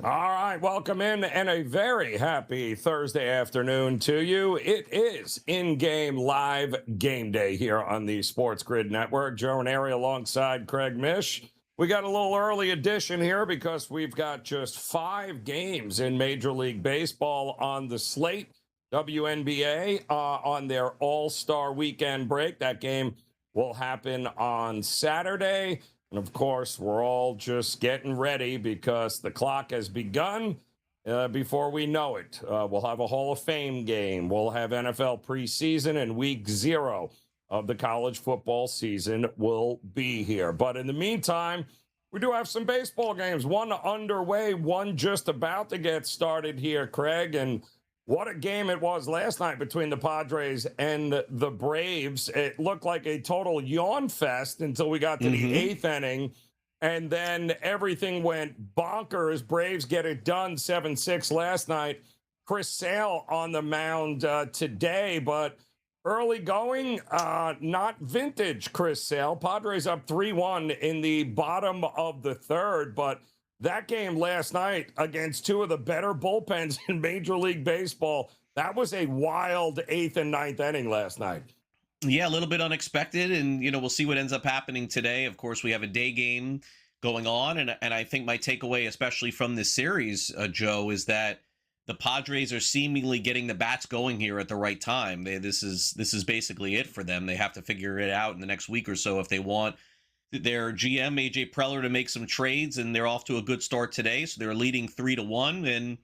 All right, welcome in and a very happy Thursday afternoon to you. It is in-game live game day here on the Sports Grid Network. Joe Raineri alongside Craig Mish. We got a little early edition here because we've got just 5 games in Major League Baseball on the slate. WNBA on their All-Star Weekend break. That game will happen on Saturday. And of course, we're all just getting ready because the clock has begun before we know it. We'll have a Hall of Fame game. We'll have NFL preseason, and week 0 of the college football season will be here. But in the meantime, we do have some baseball games. One underway, one just about to get started here, Craig. And what a game it was last night between the Padres and the Braves. It looked like a total yawn fest until we got to the 8th inning. And then everything went bonkers. Braves get it done 7-6 last night. Chris Sale on the mound today, but early going, not vintage Chris Sale. Padres up 3-1 in the bottom of the 3rd, but that game last night against 2 of the better bullpens in Major League Baseball, that was a wild 8th and 9th inning last night. Yeah, a little bit unexpected, and, we'll see what ends up happening today. Of course, we have a day game going on, and I think my takeaway, especially from this series, Joe, is that the Padres are seemingly getting the bats going here at the right time. This is basically it for them. They have to figure it out in the next week or so if they want their GM, AJ Preller, to make some trades, and they're off to a good start today. So they're leading 3-1. And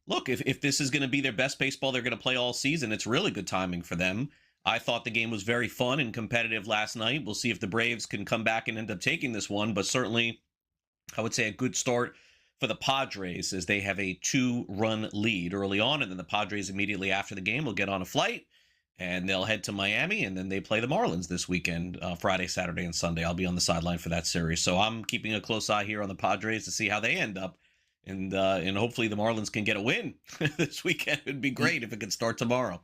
look, if this is going to be their best baseball they're going to play all season, it's really good timing for them. I thought the game was very fun and competitive last night. We'll see if the Braves can come back and end up taking this one, but certainly I would say a good start for the Padres as they have a 2-run lead early on, and then the Padres immediately after the game will get on a flight and they'll head to Miami, and then they play the Marlins this weekend, Friday, Saturday, and Sunday. I'll be on the sideline for that series. So I'm keeping a close eye here on the Padres to see how they end up. And hopefully the Marlins can get a win this weekend. It would be great if it could start tomorrow.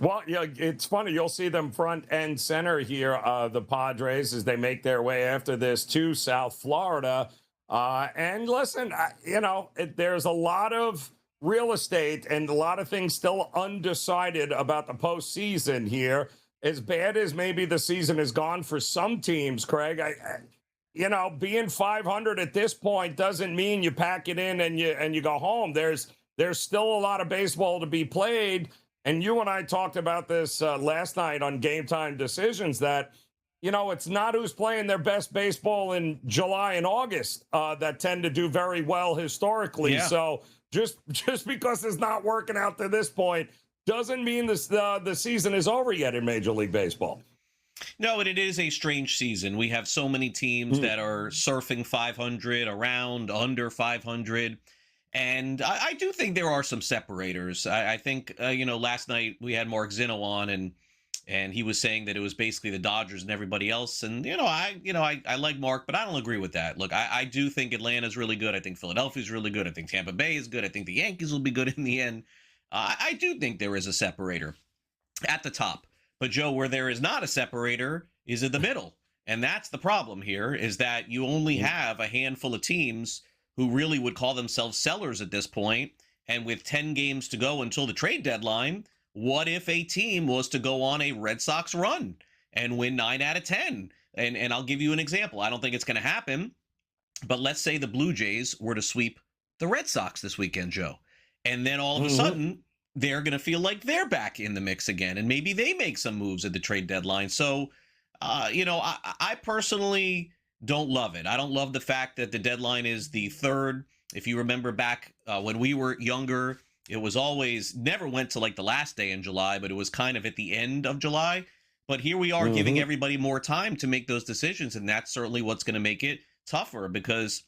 Well, yeah, it's funny. You'll see them front and center here, the Padres, as they make their way after this to South Florida. And listen, there's a lot of real estate and a lot of things still undecided about the postseason here. As bad as maybe the season has gone for some teams, Craig, being 500 at this point doesn't mean you pack it in and you go home. There's still a lot of baseball to be played. And you and I talked about this last night on Game Time Decisions that, it's not who's playing their best baseball in July and August that tend to do very well historically. Yeah. So just because it's not working out to this point doesn't mean the season is over yet in Major League Baseball. No, and it is a strange season. We have so many teams that are surfing 500, around, under 500. And I do think there are some separators. I think, last night we had Mark Zinno on, and he was saying that it was basically the Dodgers and everybody else. And, I like Mark, but I don't agree with that. Look, I do think Atlanta's really good. I think Philadelphia's really good. I think Tampa Bay is good. I think the Yankees will be good in the end. I do think there is a separator at the top. But, Joe, where there is not a separator is in the middle. And that's the problem here, is that you only have a handful of teams who really would call themselves sellers at this point. And with 10 games to go until the trade deadline, what if a team was to go on a Red Sox run and win 9 out of 10? And I'll give you an example. I don't think it's going to happen, but let's say the Blue Jays were to sweep the Red Sox this weekend, Joe. And then all of a sudden, they're going to feel like they're back in the mix again, and maybe they make some moves at the trade deadline. So, I personally don't love it. I don't love the fact that the deadline is the 3rd. If you remember back when we were younger, it was always never went to like the last day in July, but it was kind of at the end of July. But here we are giving everybody more time to make those decisions, and that's certainly what's going to make it tougher because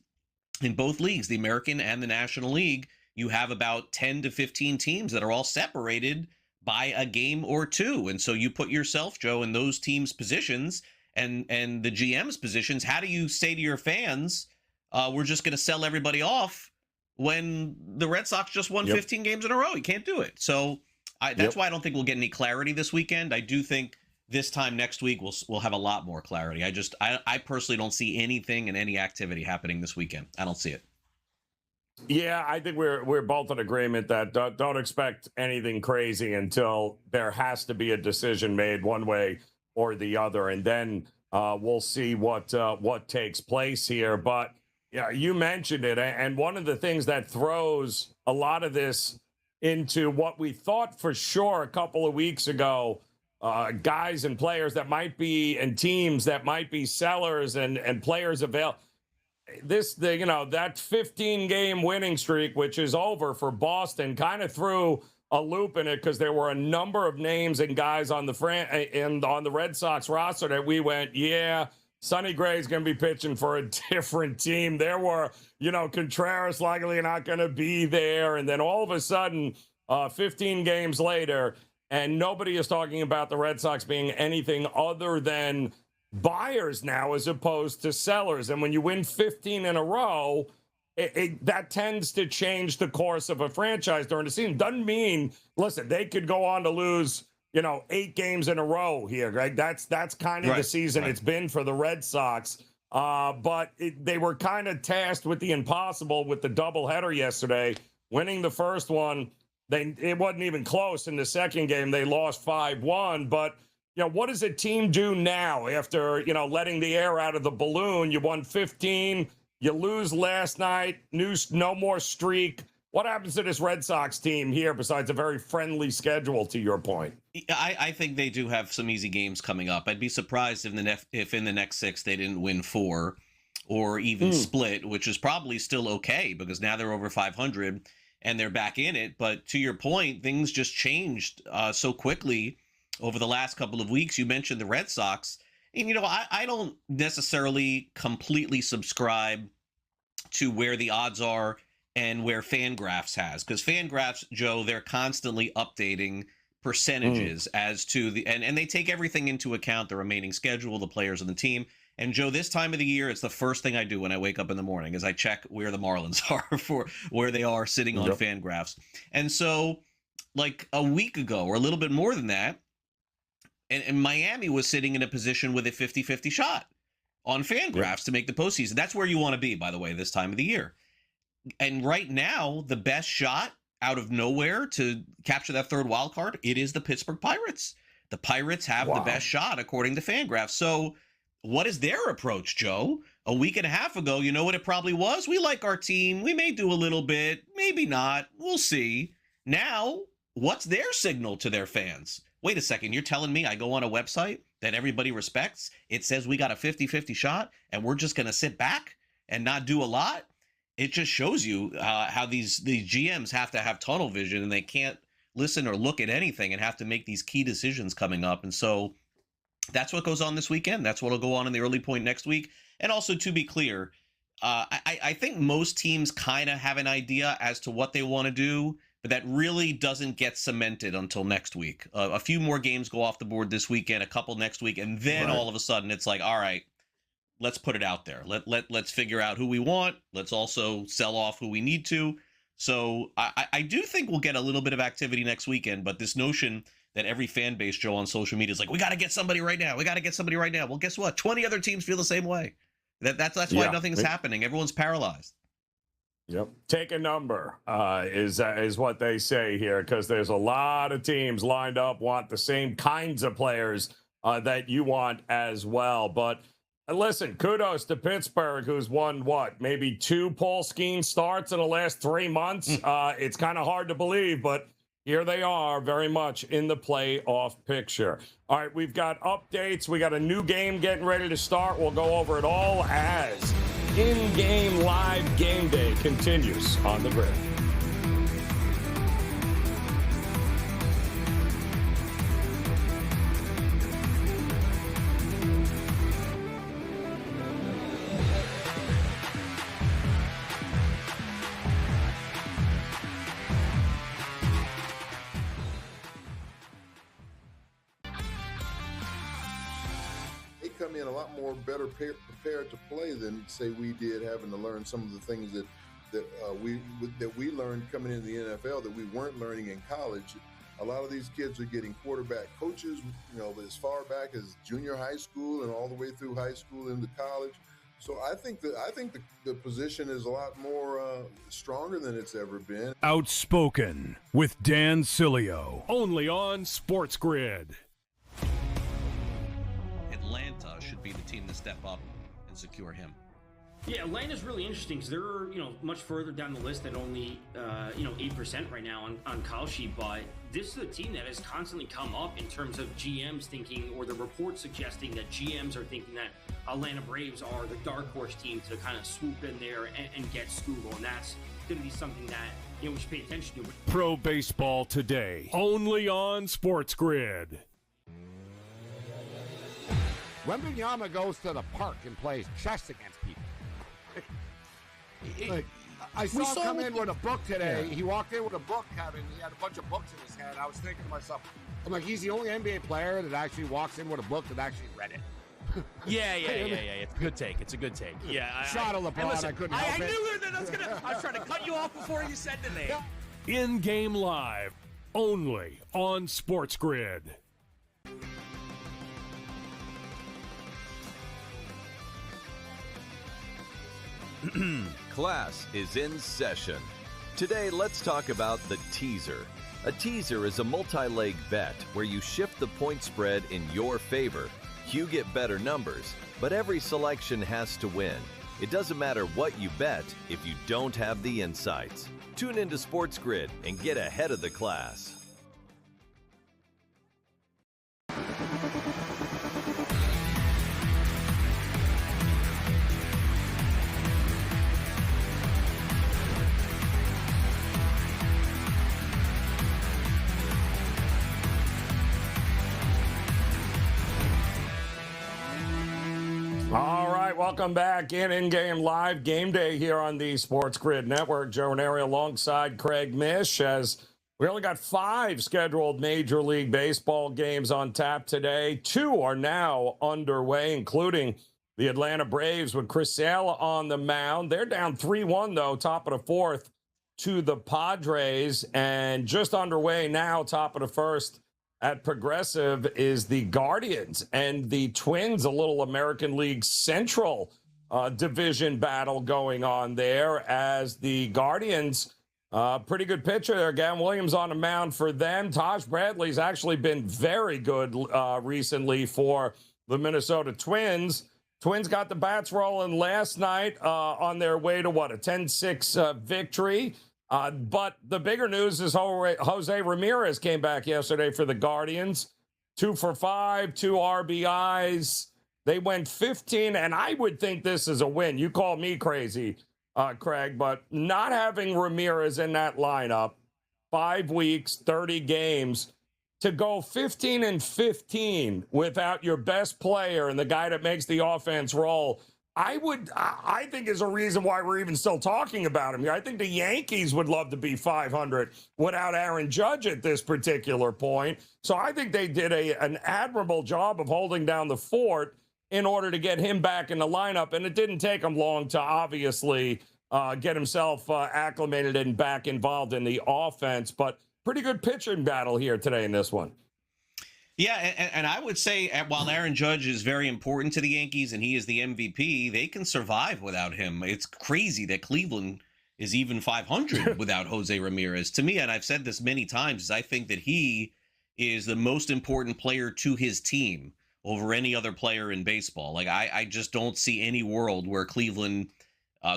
in both leagues, the American and the National League, you have about 10 to 15 teams that are all separated by a game or 2. And so you put yourself, Joe, in those teams' positions and the GM's positions. How do you say to your fans, we're just going to sell everybody off when the Red Sox just won 15 games in a row? You can't do it. So that's why I don't think we'll get any clarity this weekend. I do think this time next week we'll have a lot more clarity. I personally don't see anything and any activity happening this weekend. I don't see it. Yeah, I think we're both in agreement that don't expect anything crazy until there has to be a decision made one way or the other, and then we'll see what takes place here. But yeah, you mentioned it, and one of the things that throws a lot of this into what we thought for sure a couple of weeks ago, guys and players that might be and teams that might be sellers and players available that 15 game winning streak, which is over for Boston, kind of threw a loop in it because there were a number of names and guys on the Red Sox roster that we went, yeah, Sonny Gray's going to be pitching for a different team. There were, Contreras likely not going to be there. And then all of a sudden, 15 games later, and nobody is talking about the Red Sox being anything other than buyers now as opposed to sellers. And when you win 15 in a row, that tends to change the course of a franchise during the season. Doesn't mean, listen, they could go on to lose, 8 games in a row here, right? That's kind of the season it's been for the Red Sox. But they were kind of tasked with the impossible with the doubleheader yesterday, winning the first one. It wasn't even close. In the second game, they lost 5-1. But what does a team do now after, letting the air out of the balloon? You won 15, you lose last night, no more streak. What happens to this Red Sox team here besides a very friendly schedule, to your point? I think they do have some easy games coming up. I'd be surprised if in the next 6 they didn't win 4 or even split, which is probably still okay because now they're over 500 and they're back in it. But to your point, things just changed so quickly over the last couple of weeks. You mentioned the Red Sox. And, I don't necessarily completely subscribe to where the odds are and where Fangraphs has. Because Fangraphs, Joe, they're constantly updating percentages as to and they take everything into account, the remaining schedule, the players on the team. And, Joe, this time of the year, it's the first thing I do when I wake up in the morning is I check where the Marlins are for where they are sitting on Fangraphs. And so, like a week ago or a little bit more than that, and Miami was sitting in a position with a 50-50 shot on Fangraphs to make the postseason. That's where you want to be, by the way, this time of the year. And right now, the best shot out of nowhere to capture that third wild card, it is the Pittsburgh Pirates. The Pirates have the best shot, according to Fangraphs. So what is their approach, Joe? A week and a half ago, you know what it probably was? We like our team. We may do a little bit, maybe not. We'll see. Now, what's their signal to their fans? Wait a second, you're telling me I go on a website that everybody respects, it says we got a 50-50 shot, and we're just going to sit back and not do a lot? It just shows you how these GMs have to have tunnel vision, and they can't listen or look at anything and have to make these key decisions coming up. And so that's what goes on this weekend. That's what will go on in the early point next week. And also, to be clear, I think most teams kind of have an idea as to what they want to do, but that really doesn't get cemented until next week. A few more games go off the board this weekend, a couple next week, and then all of a sudden it's like, all right, let's put it out there. Let's figure out who we want. Let's also sell off who we need to. So I do think we'll get a little bit of activity next weekend, but this notion that every fan base, Joe, on social media is like, we got to get somebody right now. We got to get somebody right now. Well, guess what? 20 other teams feel the same way. That's why nothing's happening. Everyone's paralyzed. Yep. Take a number is what they say here, because there's a lot of teams lined up, want the same kinds of players that you want as well. But listen, kudos to Pittsburgh, who's won, maybe 2 Paul Skeens starts in the last 3 months. It's kind of hard to believe, but here they are very much in the playoff picture. All right, we've got updates. We got a new game getting ready to start. We'll go over it all as in-game live game day continues on the grid. Come in a lot more better prepared to play than say we did, having to learn some of the things that we learned coming into the NFL that we weren't learning in college. A lot of these kids are getting quarterback coaches, as far back as junior high school and all the way through high school into college. So I think the position is a lot more stronger than it's ever been. Outspoken with Dan Cilio, only on SportsGrid. Atlanta should be the team to step up and secure him. Yeah, Atlanta's really interesting because they're much further down the list than only 8% right now on call sheet. But this is a team that has constantly come up in terms of GMs thinking, or the reports suggesting that GMs are thinking that Atlanta Braves are the dark horse team to kind of swoop in there and get Scoogle, and that's going to be something that we should pay attention to. Pro Baseball Today, only on SportsGrid. Wembanyama goes to the park and plays chess against people. I saw him come in with a book today. Yeah. He walked in with a book, Kevin. He had a bunch of books in his hand. I was thinking to myself, I'm like, he's the only NBA player that actually walks in with a book that actually read it. Yeah. It's a good take. It's a good take. Yeah. Shot of LeBron. Listen, I couldn't help it. I knew that I was trying to cut you off before you said the name. In-game live, only on SportsGrid. Class is in session. Today, let's talk about the teaser. A teaser is a multi-leg bet where you shift the point spread in your favor. You get better numbers, but every selection has to win. It doesn't matter what you bet if you don't have the insights. Tune into SportsGrid and get ahead of the class. All right, welcome back in-game live game day here on the SportsGrid Network. Joe Raineri alongside Craig Mish, as we only got 5 scheduled Major League Baseball games on tap today. 2 are now underway, including the Atlanta Braves with Chris Sale on the mound. They're down 3-1, though, top of the 4th to the Padres. And just underway now, top of the 1st, at Progressive is the Guardians and the Twins, a little American League Central division battle going on there, as the Guardians, pretty good pitcher there. Gavin Williams on the mound for them. Taj Bradley's actually been very good recently for the Minnesota Twins. Twins got the bats rolling last night on their way to, a 10-6 victory. But the bigger news is Jose Ramirez came back yesterday for the Guardians. 2 for 5, 2 RBIs. They went 15, and I would think this is a win. You call me crazy, Craig, but not having Ramirez in that lineup, 5 weeks, 30 games, to go 15-15 without your best player and the guy that makes the offense roll, I think is a reason why we're even still talking about him here. I think the Yankees would love to be 500 without Aaron Judge at this particular point. So I think they did an admirable job of holding down the fort in order to get him back in the lineup. And it didn't take him long to obviously get himself acclimated and back involved in the offense. But pretty good pitching battle here today in this one. Yeah, and I would say while Aaron Judge is very important to the Yankees and he is the MVP, they can survive without him. It's crazy that Cleveland is even 500 without Jose Ramirez. To me, and I've said this many times, is I think that he is the most important player to his team over any other player in baseball. Like, I just don't see any world where Cleveland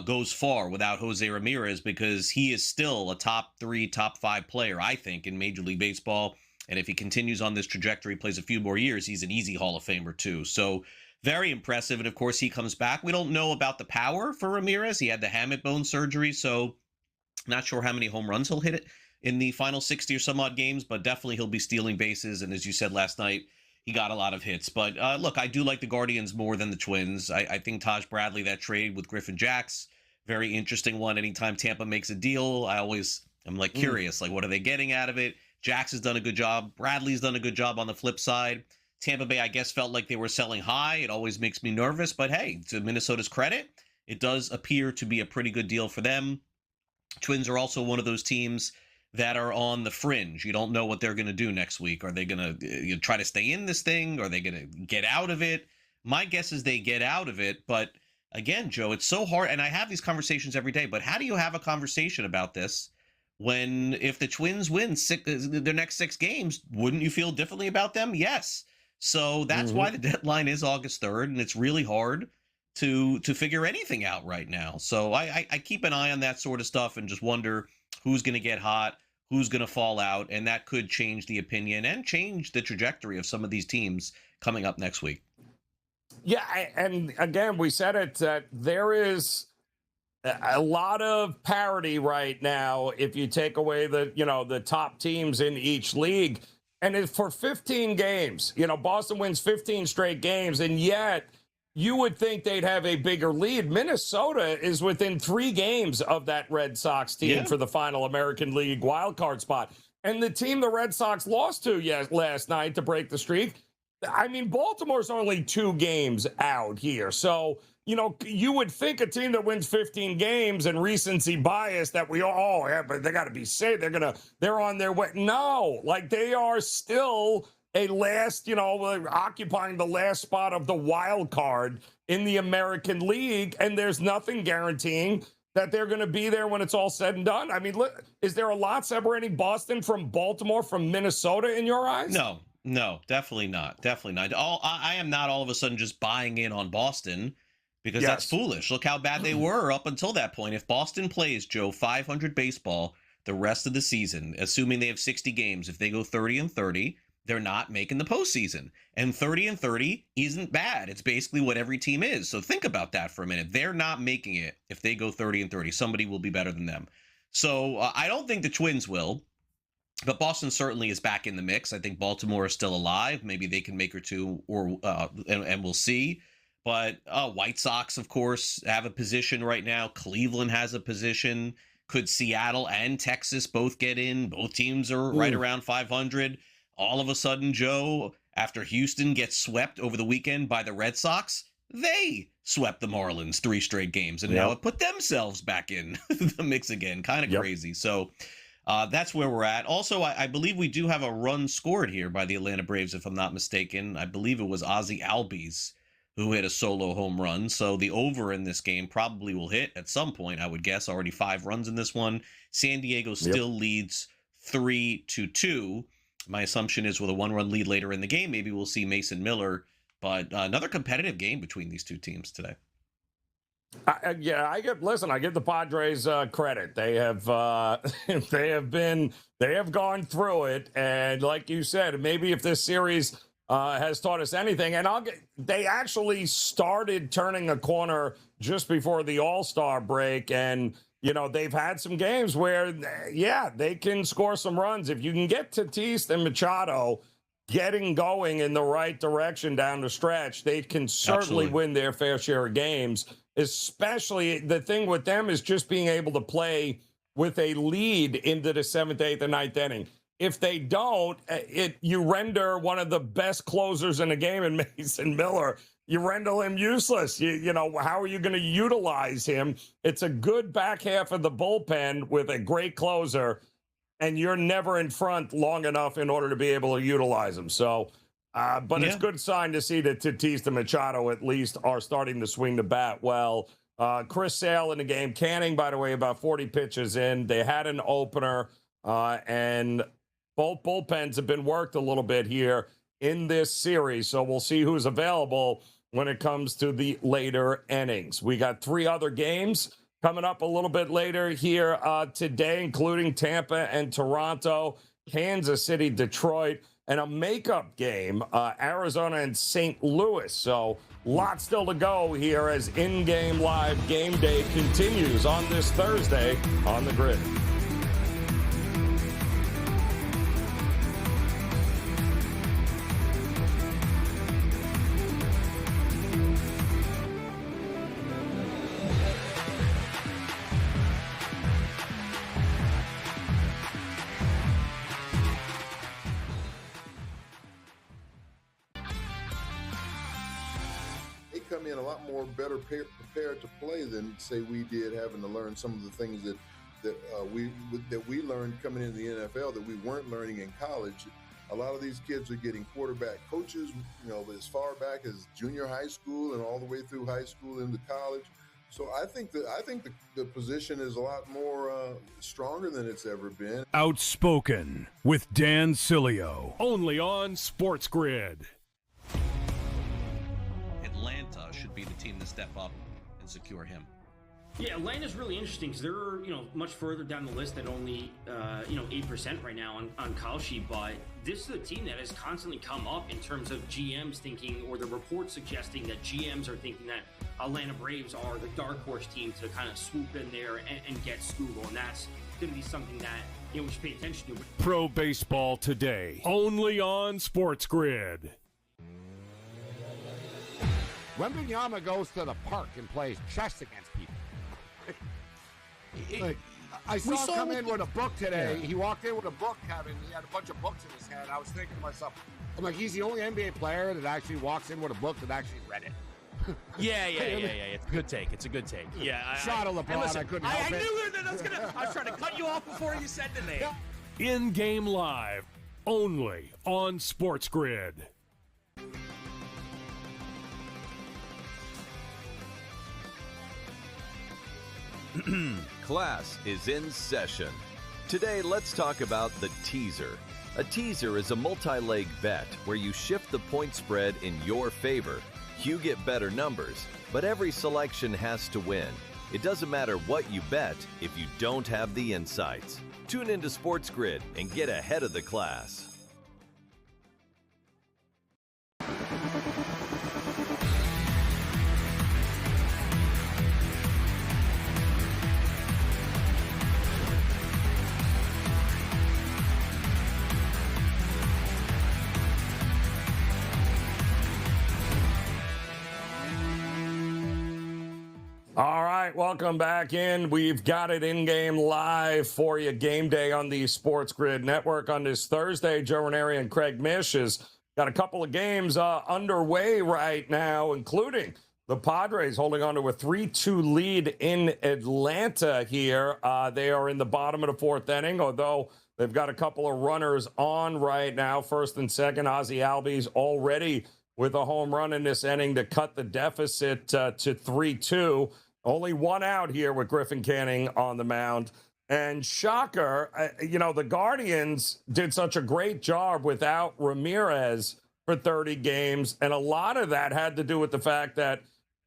goes far without Jose Ramirez, because he is still a top 3, top 5 player, I think, in Major League Baseball. And if he continues on this trajectory, plays a few more years, he's an easy Hall of Famer too. So very impressive. And of course, he comes back. We don't know about the power for Ramirez. He had the hamate bone surgery, so not sure how many home runs he'll hit in the final 60 or some odd games, but definitely he'll be stealing bases. And as you said last night, he got a lot of hits. But look, I do like the Guardians more than the Twins. I think Taj Bradley, that trade with Griffin Jacks, very interesting one. Anytime Tampa makes a deal, I'm like curious, like what are they getting out of it? Jax has done a good job. Bradley's done a good job on the flip side. Tampa Bay, I guess, felt like they were selling high. It always makes me nervous. But hey, to Minnesota's credit, it does appear to be a pretty good deal for them. Twins are also one of those teams that are on the fringe. You don't know what they're going to do next week. Are they going to try to stay in this thing? Are they going to get out of it? My guess is they get out of it. But again, Joe, it's so hard. And I have these conversations every day, but how do you have a conversation about this when if the Twins win their next 6 games, wouldn't you feel differently about them? Yes. So that's why the deadline is August 3rd, and it's really hard to figure anything out right now. So I keep an eye on that sort of stuff and just wonder who's going to get hot, who's going to fall out, and that could change the opinion and change the trajectory of some of these teams coming up next week. Yeah, and again, we said it, that there is a lot of parity right now if you take away the top teams in each league. And for 15 games, Boston wins 15 straight games, and yet you would think they'd have a bigger lead. Minnesota is within 3 games of that Red Sox team for the final American League wildcard spot. And the team the Red Sox lost to last night to break the streak, I mean, Baltimore's only 2 games out here. So, you would think a team that wins 15 games and recency bias that but they got to be safe. They're on their way. No, like they are still a last, occupying the last spot of the wild card in the American League. And there's nothing guaranteeing that they're going to be there when it's all said and done. I mean, is there a lot separating Boston from Baltimore from Minnesota in your eyes? No, definitely not. Definitely not. I am not all of a sudden just buying in on Boston because that's foolish. Look how bad they were up until that point. If Boston plays, Joe, 500 baseball the rest of the season, assuming they have 60 games, if they go 30-30, they're not making the postseason. And 30-30 isn't bad. It's basically what every team is. So think about that for a minute. They're not making it if they go 30-30. Somebody will be better than them. So I don't think the Twins will. But Boston certainly is back in the mix. I think Baltimore is still alive. Maybe they can make or two, and we'll see. But White Sox, of course, have a position right now. Cleveland has a position. Could Seattle and Texas both get in? Both teams are right around 500. All of a sudden, Joe, after Houston gets swept over the weekend by the Red Sox, they swept the Marlins 3 straight games and now have put themselves back in the mix again. Kind of crazy. So that's where we're at. Also, I believe we do have a run scored here by the Atlanta Braves, if I'm not mistaken. I believe it was Ozzie Albies who hit a solo home run. So the over in this game probably will hit at some point, I would guess. Already 5 runs in this one. San Diego still leads 3-2. My assumption is with a 1-run lead later in the game, maybe we'll see Mason Miller. But another competitive game between these 2 teams today. I give the Padres credit. They have gone through it, and like you said, maybe if this series has taught us anything, and they actually started turning a corner just before the All-Star break, and they've had some games where they can score some runs. If you can get Tatis and Machado getting going in the right direction down the stretch, they can certainly win their fair share of games. Especially the thing with them is just being able to play with a lead into the 7th, 8th, and 9th inning. If they don't, you render one of the best closers in the game in Mason Miller. You render him useless. How are you going to utilize him? It's a good back half of the bullpen with a great closer, and you're never in front long enough in order to be able to utilize him. So, it's a good sign to see that Tatis and Machado at least are starting to swing the bat well. Chris Sale in the game. Canning, by the way, about 40 pitches in. They had an opener, and both bullpens have been worked a little bit here in this series. So we'll see who's available when it comes to the later innings. We got 3 other games coming up a little bit later here today, including Tampa and Toronto, Kansas City, Detroit, and a makeup game, Arizona and St. Louis. So lots still to go here as in-game live game day continues on this Thursday on the Grid. Come in a lot more better prepared to play than say we did, having to learn some of the things that we learned coming into the NFL that we weren't learning in college. A lot of these kids are getting quarterback coaches, as far back as junior high school and all the way through high school into college. So I think the position is a lot more stronger than it's ever been. Outspoken with Dan Cilio, only on SportsGrid. Atlanta should be the team to step up and secure him. Yeah, Atlanta's really interesting because they're, much further down the list at only, 8% right now on Call Sheet. But this is a team that has constantly come up in terms of GMs thinking, or the reports suggesting that GMs are thinking that Atlanta Braves are the dark horse team to kind of swoop in there and get Scoogle. And that's going to be something that, we should pay attention to. Pro Baseball Today, only on SportsGrid. Wembanyama goes to the park and plays chess against people. I saw him come in with a book today. Yeah. He walked in with a book, Kevin. He had a bunch of books in his hand. I was thinking to myself, I'm like, he's the only NBA player that actually walks in with a book that actually read it. Yeah. It's a good take. It's a good take. Yeah. Shot of LeBron. Listen, I couldn't help it. I knew that I was trying to cut you off before you said the name. In-game live, only on SportsGrid. Class is in session. Today, let's talk about the teaser. A teaser is a multi-leg bet where you shift the point spread in your favor. You get better numbers, but every selection has to win. It doesn't matter what you bet if you don't have the insights. Tune into SportsGrid and get ahead of the class. All right, welcome back in. We've got it in-game live for you. Game Day on the SportsGrid Network on this Thursday. Joe Raineri and Craig Mish has got a couple of games underway right now, including the Padres holding on to a 3-2 lead in Atlanta here. They are in the bottom of the fourth inning, although they've got a couple of runners on right now, first and second. Ozzie Albies already with a home run in this inning to cut the deficit to 3-2. Only one out here with Griffin Canning on the mound. And shocker, the Guardians did such a great job without Ramirez for 30 games. And a lot of that had to do with the fact that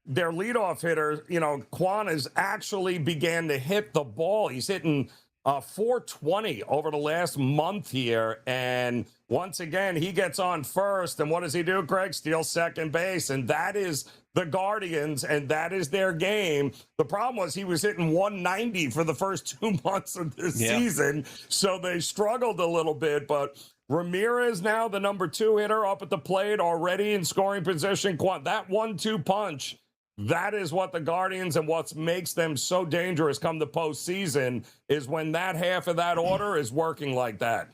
their leadoff hitter, Quan, has actually began to hit the ball. He's hitting 420 over the last month here. And once again, he gets on first. And what does he do, Craig? Steals second base. And that is the Guardians, and that is their game. The problem was he was hitting 190 for the first 2 months of the season. So they struggled a little bit. But Ramirez now the number 2 hitter up at the plate already in scoring position. That 1-2 punch, that is what the Guardians and what makes them so dangerous come the postseason is when that half of that order is working like that.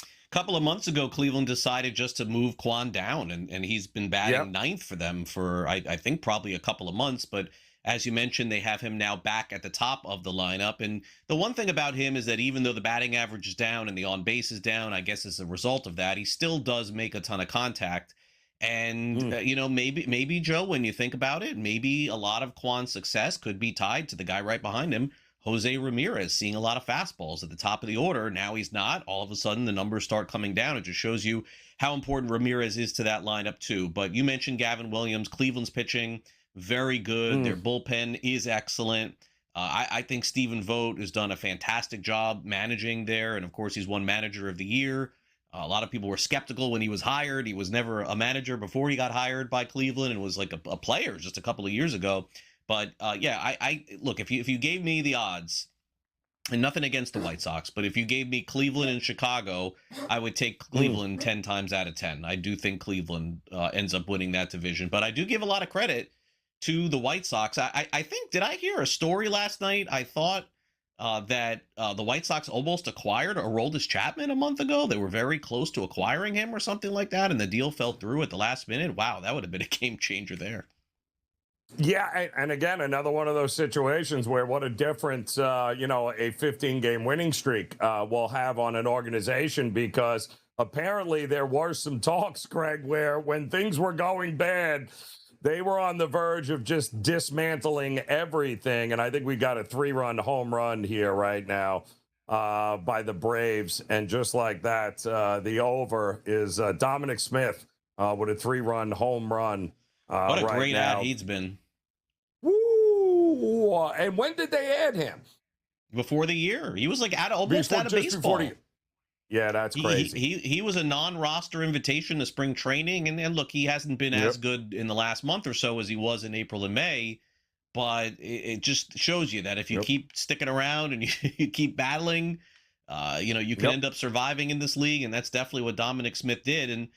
A couple of months ago, Cleveland decided just to move Quan down, and he's been batting ninth for them for, I think, probably a couple of months. But as you mentioned, they have him now back at the top of the lineup. And the one thing about him is that even though the batting average is down and the on-base is down, I guess as a result of that, he still does make a ton of contact. And, maybe, Joe, when you think about it, maybe a lot of Quan's success could be tied to the guy right behind him, Jose Ramirez, seeing a lot of fastballs at the top of the order. Now he's not. All of a sudden, the numbers start coming down. It just shows you how important Ramirez is to that lineup, too. But you mentioned Gavin Williams. Cleveland's pitching very good. Their bullpen is excellent. I think Stephen Vogt has done a fantastic job managing there. And, of course, he's won Manager of the Year. A lot of people were skeptical when he was hired. He was never a manager before he got hired by Cleveland and was like a player just a couple of years ago. But I look, if you gave me the odds, and nothing against the White Sox, but if you gave me Cleveland and Chicago, I would take Cleveland 10 times out of 10. I do think Cleveland ends up winning that division, but I do give a lot of credit to the White Sox. I think, did I hear a story last night? I thought that the White Sox almost acquired Aroldis Chapman a month ago. They were very close to acquiring him or something like that, and the deal fell through at the last minute. Wow, that would have been a game changer there. Yeah, and again, another one of those situations where what a difference, a 15-game winning streak will have on an organization, because apparently there were some talks, Craig, where when things were going bad, they were on the verge of just dismantling everything. And I think we got a 3-run home run here right now by the Braves. And just like that, the over is Dominic Smith with a 3-run home run. What a right great now. ad he's been. Woo! And when did they add him? Before the year. He was like almost out of baseball. Yeah, that's crazy. He was a non-roster invitation to spring training, and look, he hasn't been as good in the last month or so as he was in April and May, but it just shows you that if you keep sticking around and you keep battling, you can end up surviving in this league, and that's definitely what Dominic Smith did. And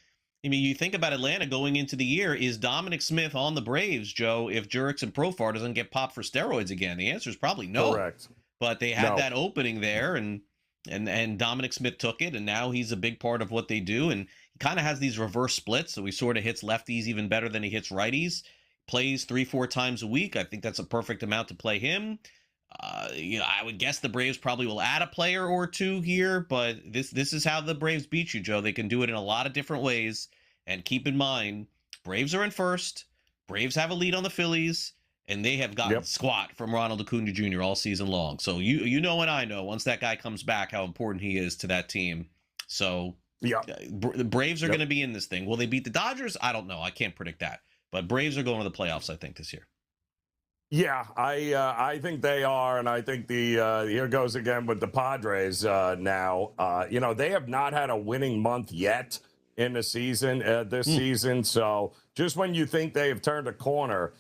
I mean, you think about Atlanta going into the year, is Dominic Smith on the Braves, Joe, if Jurickson Profar doesn't get popped for steroids again? The answer is probably no. Correct. But they had that opening there, and Dominic Smith took it, and now he's a big part of what they do. And he kind of has these reverse splits, so he sort of hits lefties even better than he hits righties. Plays 3-4 times a week. I think that's a perfect amount to play him. I would guess the Braves probably will add a player or two here, but this is how the Braves beat you, Joe. They can do it in a lot of different ways. And keep in mind, Braves are in first. Braves have a lead on the Phillies. And they have gotten squat from Ronald Acuna Jr. all season long. So you know and I know, once that guy comes back, how important he is to that team. So the Braves are going to be in this thing. Will they beat the Dodgers? I don't know. I can't predict that. But Braves are going to the playoffs, I think, this year. Yeah, I think they are, and I think the here goes again with the Padres now. They have not had a winning month yet in the season this season. So just when you think they have turned a corner,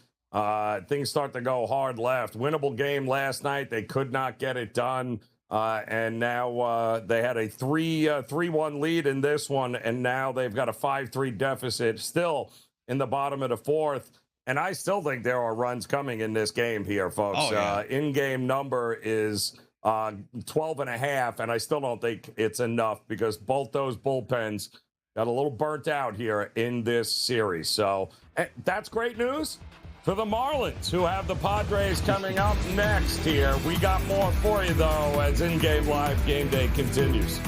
things start to go hard left. Winnable game last night. They could not get it done. And now they had a 3-1 lead in this one. And now they've got a 5-3 deficit still in the bottom of the fourth. And I still think there are runs coming in this game here, folks. Oh, yeah. In-game number is 12.5. And I still don't think it's enough because both those bullpens got a little burnt out here in this series. So that's great news for the Marlins, who have the Padres coming up next here. We got more for you, though, as In-Game Live Game Day continues.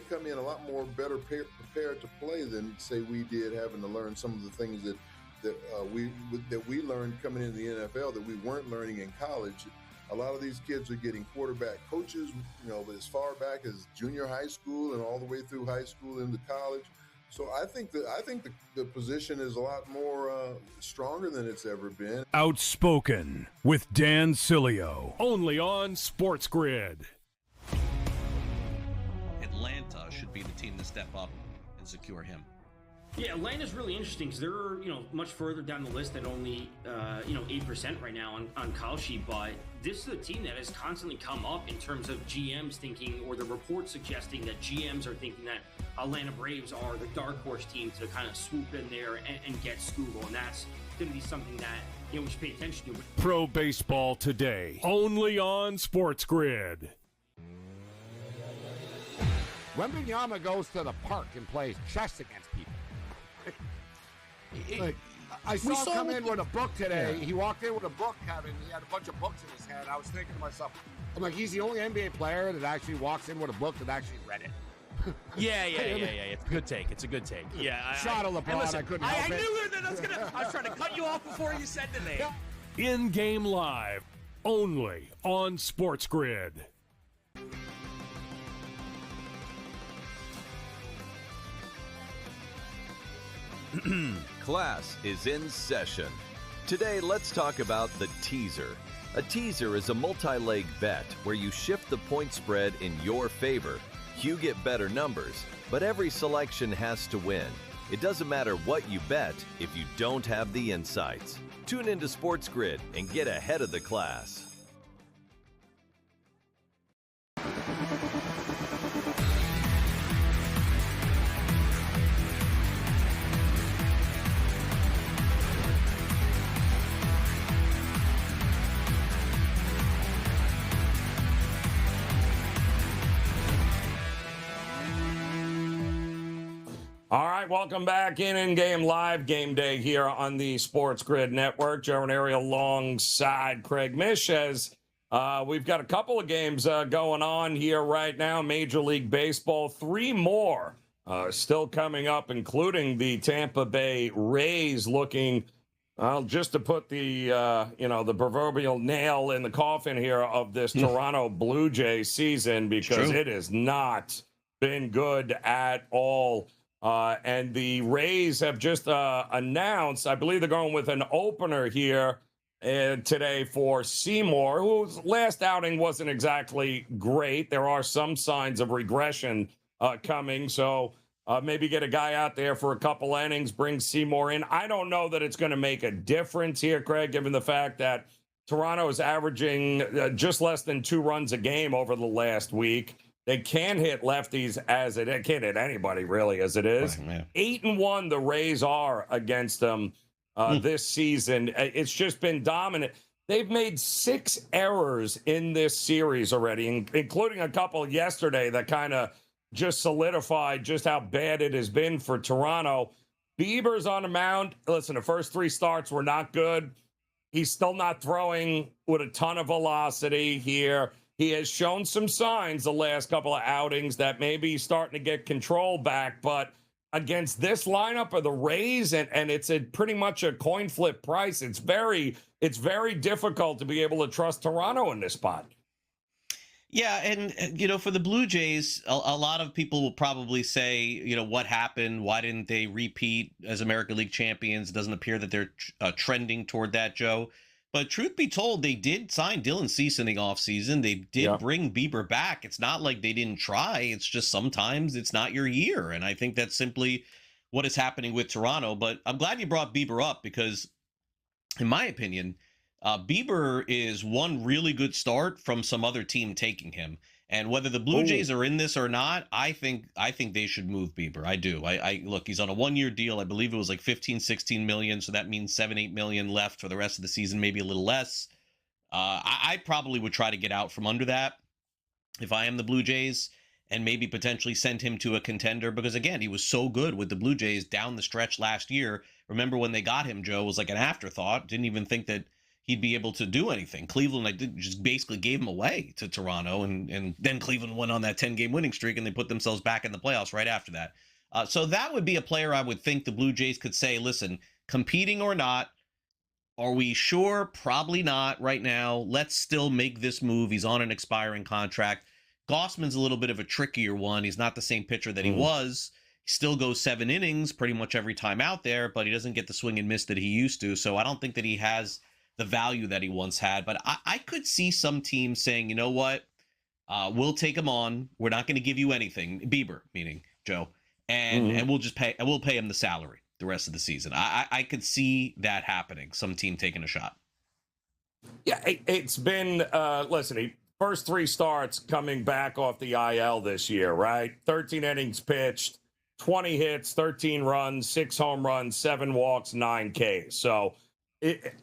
Come in a lot more better prepared to play than say we did, having to learn some of the things that we learned coming into the NFL that we weren't learning in college. A lot of these kids are getting quarterback coaches, as far back as junior high school and all the way through high school into college. So I think the position is a lot more stronger than it's ever been. Outspoken with Dan Cilio, only on SportsGrid. Atlanta should be the team to step up and secure him. Yeah, Atlanta's really interesting because they're much further down the list than only 8% right now on call sheet. But this is a team that has constantly come up in terms of GMs thinking, or the reports suggesting that GMs are thinking that Atlanta Braves are the dark horse team to kind of swoop in there and get Scoogle, and that's going to be something that we should pay attention to. Pro Baseball Today, only on SportsGrid. Wembanyama goes to the park and plays chess against people. I saw him come in with a book today. Yeah. He walked in with a book, Kevin. He had a bunch of books in his hand. I was thinking to myself, I'm like, he's the only NBA player that actually walks in with a book that actually read it. Yeah. It's a good take. It's a good take. Yeah. Shot of LeBron. Listen, I couldn't help I it. knew that I was trying to cut you off before you said the name. In-game live, only on SportsGrid. Class is in session. Today, let's talk about the teaser. A teaser is a multi-leg bet where you shift the point spread in your favor. You get better numbers, but every selection has to win. It doesn't matter what you bet if you don't have the insights. Tune into SportsGrid and get ahead of the class. All right, welcome back in game live game day here on the Sports Grid Network. Joe Raineri alongside Craig Mish as we've got a couple of games going on here right now. Major League Baseball, 3 more still coming up, including the Tampa Bay Rays looking, well, just to put the the proverbial nail in the coffin here of this Toronto Blue Jays season, because it has not been good at all. And the Rays have just announced, I believe they're going with an opener here today for Seymour, whose last outing wasn't exactly great. There are some signs of regression coming. So maybe get a guy out there for a couple innings, bring Seymour in. I don't know that it's going to make a difference here, Craig, given the fact that Toronto is averaging just less than 2 runs a game over the last week. They can hit lefties they can't hit anybody really as it is. Right, 8-1 the Rays are against them this season. It's just been dominant. They've made 6 errors in this series already, including a couple yesterday that kind of just solidified just how bad it has been for Toronto. Bieber's on the mound. Listen, the first 3 starts were not good. He's still not throwing with a ton of velocity here. He has shown some signs the last couple of outings that maybe he's starting to get control back. But against this lineup of the Rays, and it's pretty much a coin flip price, it's very difficult to be able to trust Toronto in this spot. Yeah, and, for the Blue Jays, a lot of people will probably say, what happened? Why didn't they repeat as American League champions? It doesn't appear that they're trending toward that, Joe. But truth be told, they did sign Dylan Cease in the offseason. They did bring Bieber back. It's not like they didn't try. It's just sometimes it's not your year. And I think that's simply what is happening with Toronto. But I'm glad you brought Bieber up because, in my opinion, Bieber is one really good start from some other team taking him. And whether the Blue Jays are in this or not, I think they should move Bieber. I do. I look, he's on a 1-year deal. I believe it was like 15, 16 million. So that means 7-8 million left for the rest of the season, maybe a little less. I probably would try to get out from under that if I am the Blue Jays, and maybe potentially send him to a contender, because again, he was so good with the Blue Jays down the stretch last year. Remember when they got him, Joe, it was like an afterthought. Didn't even think that he'd be able to do anything. Cleveland just basically gave him away to Toronto, and then Cleveland went on that 10-game winning streak, and they put themselves back in the playoffs right after that. So that would be a player I would think the Blue Jays could say, listen, competing or not, are we sure? Probably not right now. Let's still make this move. He's on an expiring contract. Gossman's a little bit of a trickier one. He's not the same pitcher that he was. He still goes 7 innings pretty much every time out there, but he doesn't get the swing and miss that he used to. So I don't think that he has the value that he once had. But I could see some teams saying, you know what, we'll take him on. We're not going to give you anything. Bieber, meaning Joe, and we'll just pay. We'll pay him the salary the rest of the season. I could see that happening. Some team taking a shot. Yeah, it's been. Listen, first 3 starts coming back off the IL this year, right? 13 innings pitched, 20 hits, 13 runs, 6 home runs, 7 walks, 9 Ks. So.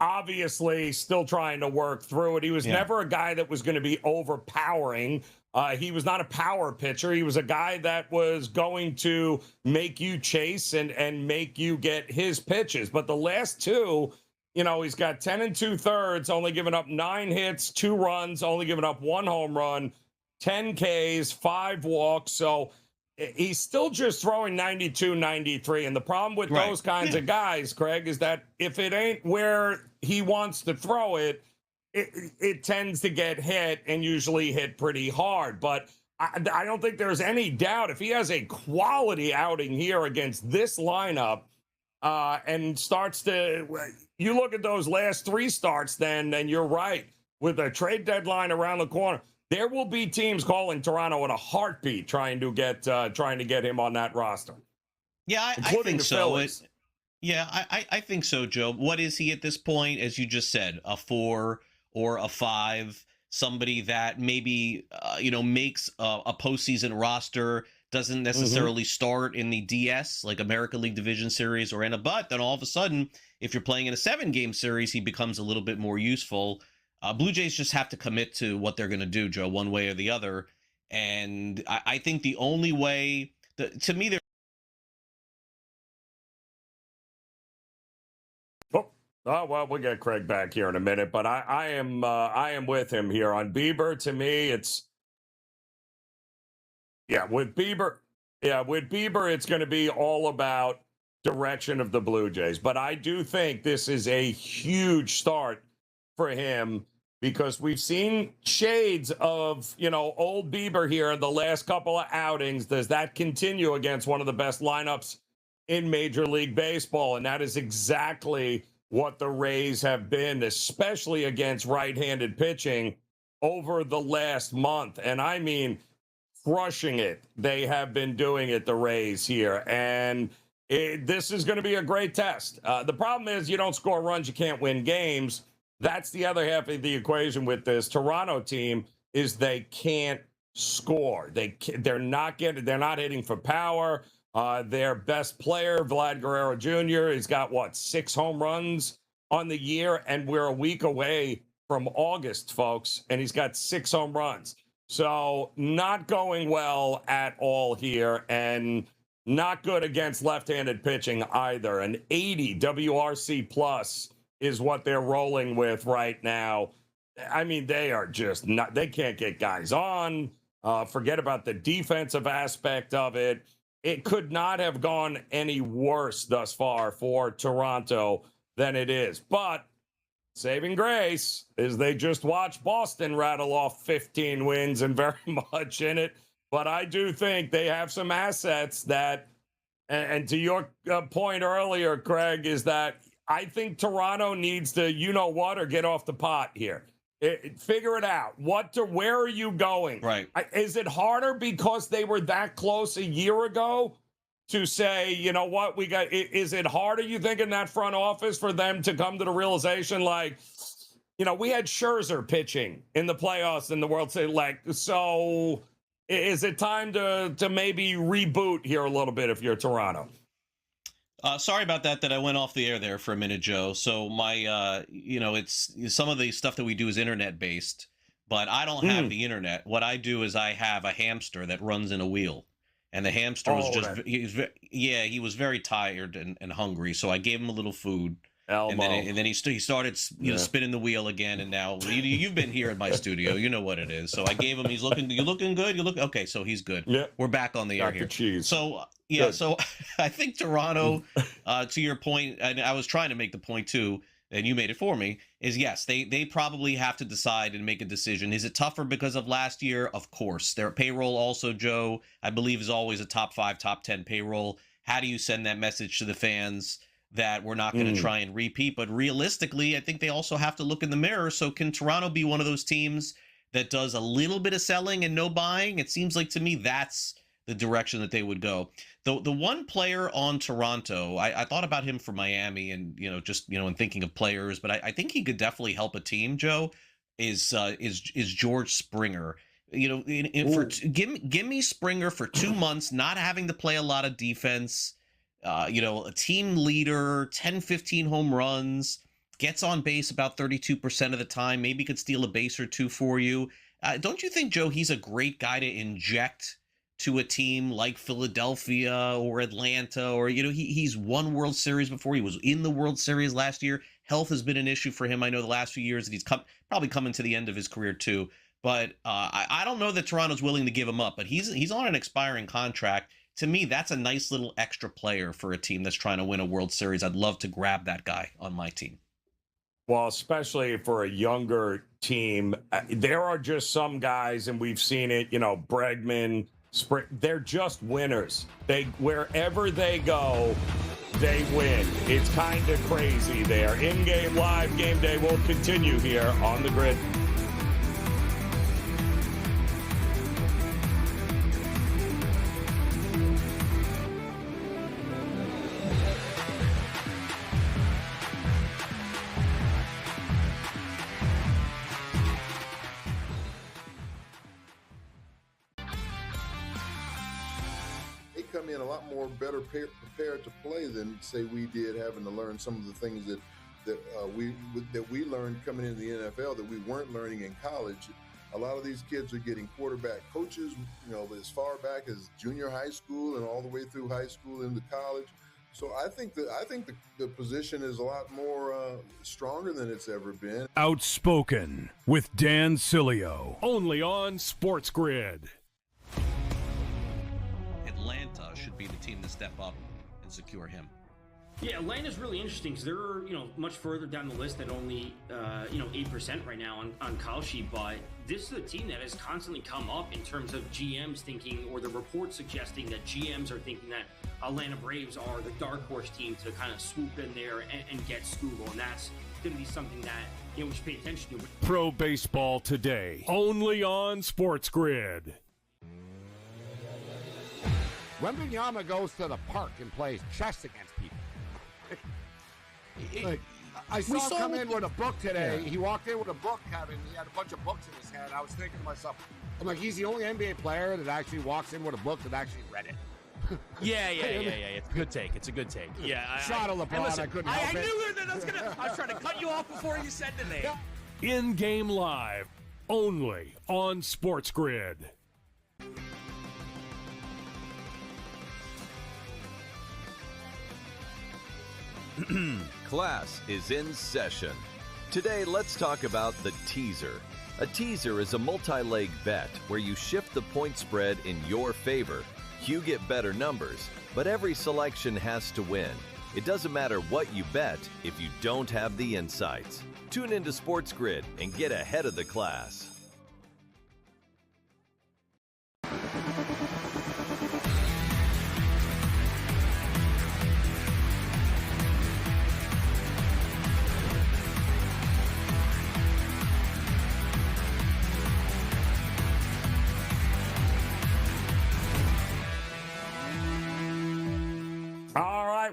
Obviously still trying to work through it. He was never a guy that was going to be overpowering. He was not a power pitcher. He was a guy that was going to make you chase and make you get his pitches. But the last 2, he's got 10 2/3, only giving up 9 hits, 2 runs, only giving up 1 home run, 10 Ks, 5 walks. So he's still just throwing 92, 93. And the problem with those kinds of guys, Craig, is that if it ain't where he wants to throw it, it tends to get hit, and usually hit pretty hard. But I don't think there's any doubt if he has a quality outing here against this lineup and starts to – you look at those last 3 starts then, and you're right. With a trade deadline around the corner – there will be teams calling Toronto in a heartbeat trying to get him on that roster. Yeah, I think so. I think so, Joe. What is he at this point? As you just said, a 4 or a 5, somebody that maybe makes a postseason roster, doesn't necessarily start in the DS, like American League Division Series or in a but. Then all of a sudden, if you're playing in a 7-game series, he becomes a little bit more useful. Blue Jays just have to commit to what they're going to do, Joe, one way or the other. And I think the only way, to me, Oh well, we'll get Craig back here in a minute, but I am with him here on Bieber. To me, it's with Bieber. Yeah, with Bieber, it's going to be all about direction of the Blue Jays. But I do think this is a huge start for him because we've seen shades of, old Bieber here in the last couple of outings. Does that continue against one of the best lineups in Major League Baseball? And that is exactly what the Rays have been, especially against right-handed pitching over the last month. And I mean, crushing it. They have been doing it, the Rays here. And this is going to be a great test. The problem is you don't score runs, you can't win games. That's the other half of the equation with this Toronto team is they can't score. They're not hitting for power. Their best player, Vlad Guerrero Jr., he's got 6 home runs on the year, and we're a week away from August, folks, and he's got 6 home runs. So not going well at all here, and not good against left-handed pitching either. An 80 WRC plus is what they're rolling with right now. I mean, they are just not, they can't get guys on. Forget about the defensive aspect of it. It could not have gone any worse thus far for Toronto than it is. But saving grace is they just watched Boston rattle off 15 wins and very much in it. But I do think they have some assets that, and to your point earlier, Craig, is that I think Toronto needs to, or get off the pot here. Figure it out. Where are you going? Right. Is it harder because they were that close a year ago to say, is it harder, you think, in that front office for them to come to the realization, we had Scherzer pitching in the playoffs in the World Series, so is it time to maybe reboot here a little bit if you're Toronto? Sorry about that I went off the air there for a minute, Joe. So my, it's some of the stuff that we do is internet based, but I don't have the internet. What I do is I have a hamster that runs in a wheel, and the hamster was he was very tired and hungry. So I gave him a little food. Elmo. And then he started spinning the wheel again, and now you've been here at my studio, you know what it is. So I gave him. You're looking good. Okay, so he's good. Yeah, we're back on the air here. Cheese. So good. So I think Toronto, to your point, and I was trying to make the point too, and you made it for me, is yes, they probably have to decide and make a decision. Is it tougher because of last year? Of course. Their payroll also, Joe, I believe is always a top 5, top 10 payroll. How do you send that message to the fans that we're not going to try and repeat? But realistically, I think they also have to look in the mirror. So can Toronto be one of those teams that does a little bit of selling and no buying? It seems like to me that's the direction that they would go. The one player on Toronto, I thought about him for Miami and, in thinking of players, but I think he could definitely help a team, Joe, is George Springer. Give me Springer for 2 months, not having to play a lot of defense, a team leader, 10, 15 home runs, gets on base about 32% of the time, maybe could steal a base or two for you. Don't you think, Joe, he's a great guy to inject to a team like Philadelphia or Atlanta, or, he's won World Series before. He was in the World Series last year. Health has been an issue for him, I know, the last few years, and he's probably coming to the end of his career too. But I don't know that Toronto's willing to give him up, but he's on an expiring contract. To me, that's a nice little extra player for a team that's trying to win a World Series. I'd love to grab that guy on my team. Well, especially for a younger team, there are just some guys, and we've seen it, Bregman, they're just winners. Wherever they go, they win. It's kind of crazy there. In-game live game day will continue here on the grid. Come in a lot more better prepared to play than say we did, having to learn some of the things that we learned coming into the NFL that we weren't learning in college. A lot of these kids are getting quarterback coaches, as far back as junior high school and all the way through high school into college. So I think the position is a lot more stronger than it's ever been. Outspoken with Dan Cilio, only on SportsGrid. Atlanta should be the team to step up and secure him. Yeah, Atlanta's really interesting because they're much further down the list at only 8% right now on Call Sheet, but this is a team that has constantly come up in terms of GMs thinking, or the reports suggesting that GMs are thinking that Atlanta Braves are the dark horse team to kind of swoop in there and get Scoogle, and that's going to be something that we should pay attention to. Pro Baseball Today, only on SportsGrid. Wembanyama goes to the park and plays chess against people. Like, I saw him come in with a book today. Yeah. He walked in with a book, Kevin. He had a bunch of books in his hand. I was thinking to myself, I'm like, he's the only NBA player that actually walks in with a book that actually read it. Yeah. It's a good take. It's a good take. Yeah. Shot of LeBron. Listen, I couldn't help it. I knew that I was trying to cut you off before you said the name. In-game live, only on SportsGrid. Class is in session. Today, let's talk about the teaser. A teaser is a multi-leg bet where you shift the point spread in your favor. You get better numbers, but every selection has to win. It doesn't matter what you bet if you don't have the insights. Tune into SportsGrid and get ahead of the class.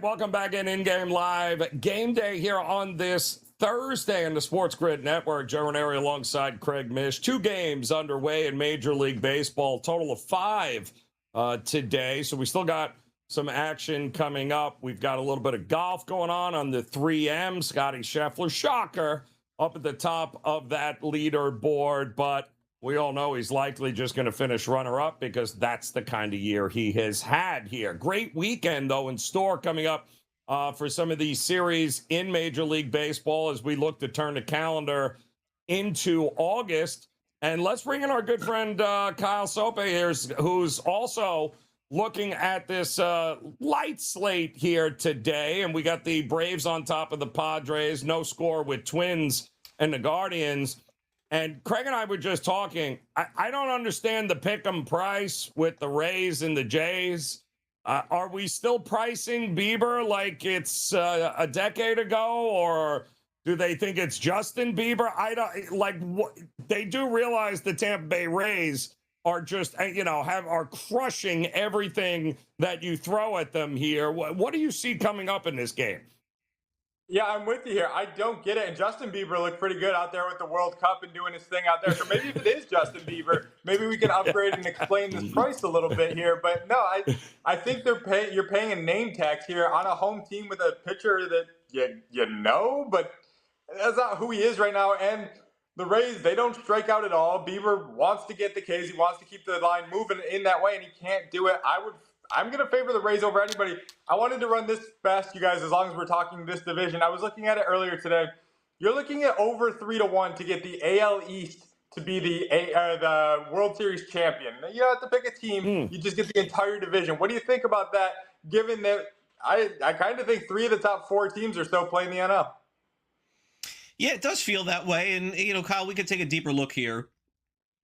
Welcome back in-game live. Game day here on this Thursday on the SportsGrid Network. Joe Raineri alongside Craig Mish. 2 games underway in Major League Baseball. Total of 5 today. So we still got some action coming up. We've got a little bit of golf going on the 3M. Scotty Scheffler, shocker, up at the top of that leaderboard. But we all know he's likely just going to finish runner-up because that's the kind of year he has had here. Great weekend, though, in store coming up for some of these series in Major League Baseball as we look to turn the calendar into August. And let's bring in our good friend Kyle Sope here, who's also looking at this light slate here today. And we got the Braves on top of the Padres, no score with Twins and the Guardians. And Craig and I were just talking. I don't understand the pick'em price with the Rays and the Jays. Are we still pricing Bieber like it's a decade ago, or do they think it's Justin Bieber? I don't like. They do realize the Tampa Bay Rays are just are crushing everything that you throw at them here. What do you see coming up in this game? Yeah, I'm with you here. I don't get it. And Justin Bieber looked pretty good out there with the World Cup and doing his thing out there. So maybe if it is Justin Bieber, maybe we can upgrade and explain this price a little bit here. But no, I think you're paying a name tax here on a home team with a pitcher that you know, but that's not who he is right now. And the Rays, they don't strike out at all. Bieber wants to get the Ks. He wants to keep the line moving in that way, and he can't do it. I'm going to favor the Rays over anybody. I wanted to run this fast, you guys, as long as we're talking this division. I was looking at it earlier today. You're looking at over 3-1 to get the AL East to be the World Series champion. You don't have to pick a team. You just get the entire division. What do you think about that, given that I kind of think 3 of the top 4 teams are still playing the NL? Yeah, it does feel that way. And, Kyle, we could take a deeper look here.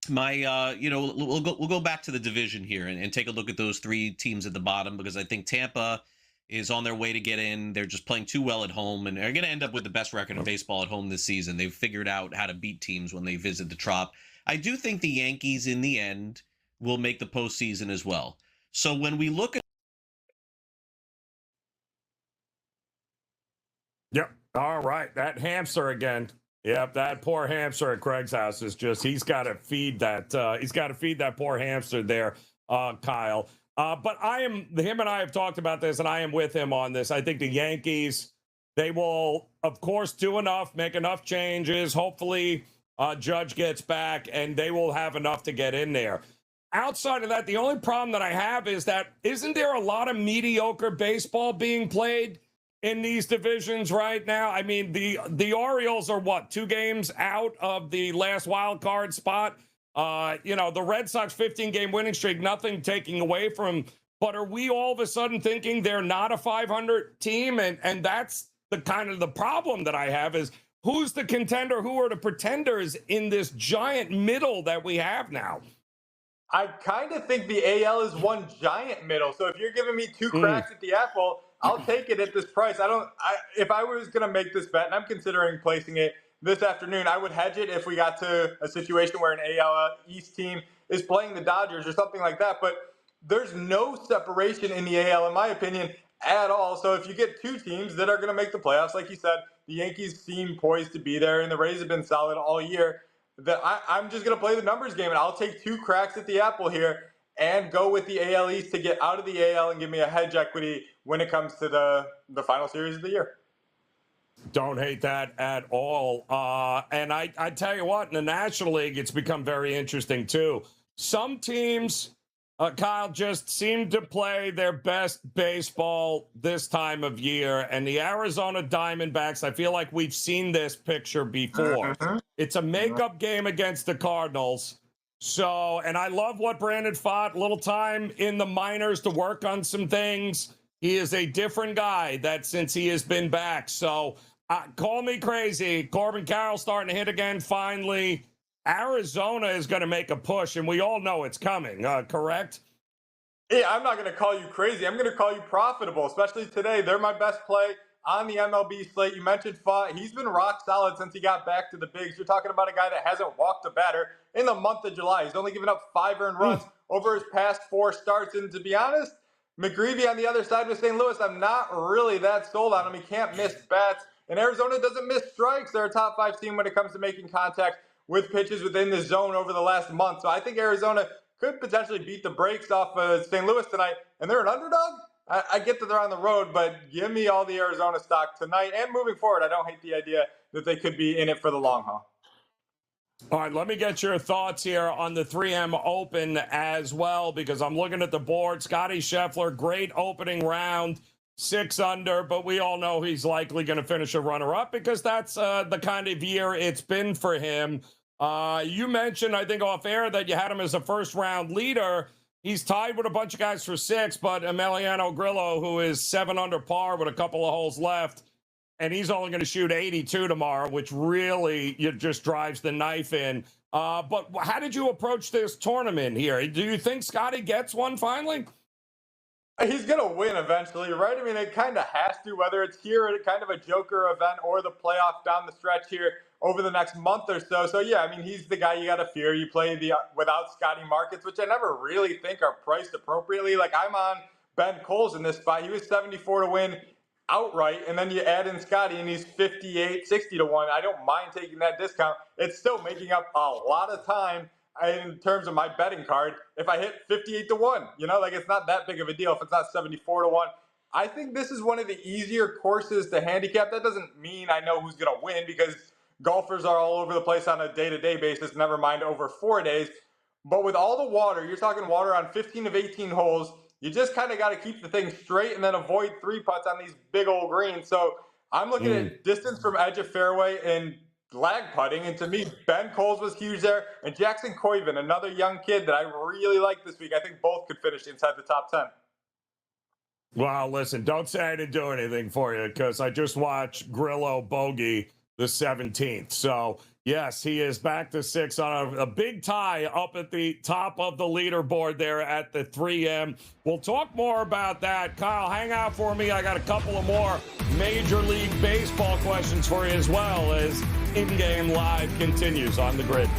We'll go back to the division here and take a look at those 3 teams at the bottom, because I think Tampa is on their way to get in. They're just playing too well at home, and they're going to end up with the best record in baseball at home this season. They've figured out how to beat teams when they visit the Trop. I do think the Yankees, in the end, will make the postseason as well. So when we look at... Yep. All right. That hamster again. Yep, that poor hamster at Craig's house is he's got to feed that poor hamster there, Kyle. But him and I have talked about this, and I am with him on this. I think the Yankees, they will, of course, do enough, make enough changes. Hopefully, Judge gets back, and they will have enough to get in there. outside of that, the only problem that I have is that isn't there a lot of mediocre baseball being played in these divisions right now? I mean, the Orioles are what, 2 games out of the last wild card spot? The Red Sox 15-game winning streak, nothing taking away from, but are we all of a sudden thinking they're not a 500 team? And that's the kind of the problem that I have is who's the contender? Who are the pretenders in this giant middle that we have now? I kind of think the AL is one giant middle. So if you're giving me 2 cracks at the apple, I'll take it at this price. If I was going to make this bet, and I'm considering placing it this afternoon, I would hedge it if we got to a situation where an AL East team is playing the Dodgers or something like that. But there's no separation in the AL, in my opinion, at all. So if you get 2 teams that are going to make the playoffs, like you said, the Yankees seem poised to be there, and the Rays have been solid all year. I'm just going to play the numbers game, and I'll take 2 cracks at the apple here and go with the AL East to get out of the AL and give me a hedge equity when it comes to the final series of the year. Don't hate that at all. And I tell you what, in the National League, it's become very interesting, too. Some teams, Kyle, just seem to play their best baseball this time of year. And the Arizona Diamondbacks, I feel like we've seen this picture before. It's a makeup game against the Cardinals. So, and I love what Brandon Pfaadt, little time in the minors to work on some things. He is a different guy that since he has been back. So, call me crazy. Corbin Carroll starting to hit again finally. Arizona is going to make a push, and we all know it's coming, correct? Yeah, I'm not going to call you crazy. I'm going to call you profitable, especially today. They're my best play on the MLB slate. You mentioned Pfaadt. He's been rock solid since he got back to the bigs. You're talking about a guy that hasn't walked a batter in the month of July. He's only given up 5 earned runs over his past 4 starts. And to be honest, McGreevy on the other side with St. Louis, I'm not really that sold on him. He can't miss bats. And Arizona doesn't miss strikes. They're a top 5 team when it comes to making contact with pitches within the zone over the last month. So I think Arizona could potentially beat the brakes off of St. Louis tonight. And they're an underdog? I get that they're on the road, but give me all the Arizona stock tonight and moving forward. I don't hate the idea that they could be in it for the long haul. All right, let me get your thoughts here on the 3M Open as well, because I'm looking at the board. Scotty Scheffler, great opening round, 6 under, but we all know he's likely going to finish a runner-up because that's the kind of year it's been for him. You mentioned, I think, off air that you had him as a first-round leader. He's tied with a bunch of guys for 6, but Emiliano Grillo, who is 7 under par with a couple of holes left, and he's only going to shoot 82 tomorrow, which really just drives the knife in. But how did you approach this tournament here? Do you think Scotty gets one finally? He's going to win eventually, right? I mean, it kind of has to, whether it's here at kind of a joker event or the playoff down the stretch here over the next month or so. So, yeah, I mean, he's the guy you got to fear. You play the without Scotty markets, which I never really think are priced appropriately. Like, I'm on Ben Coles in this spot. He was 74 to win outright, and then you add in Scotty, and he's 58, 60 to 1. I don't mind taking that discount. It's still making up a lot of time in terms of my betting card. If I hit 58 to 1, like it's not that big of a deal if it's not 74 to 1. I think this is one of the easier courses to handicap. That doesn't mean I know who's going to win because golfers are all over the place on a day-to-day basis, never mind over 4 days. But with all the water, you're talking water on 15 of 18 holes, you just kind of got to keep the thing straight and then avoid 3 putts on these big old greens. So I'm looking at distance from edge of fairway and lag putting. And to me, Ben Coles was huge there. And Jackson Koiven, another young kid that I really like this week. I think both could finish inside the top 10. Well, listen, don't say I didn't do anything for you because I just watched Grillo bogey the 17th. So, yes, he is back to 6 on a big tie up at the top of the leaderboard there at the 3M. We'll talk more about that. Kyle, hang out for me. I got a couple of more Major League Baseball questions for you as well as In-Game Live continues on the grid.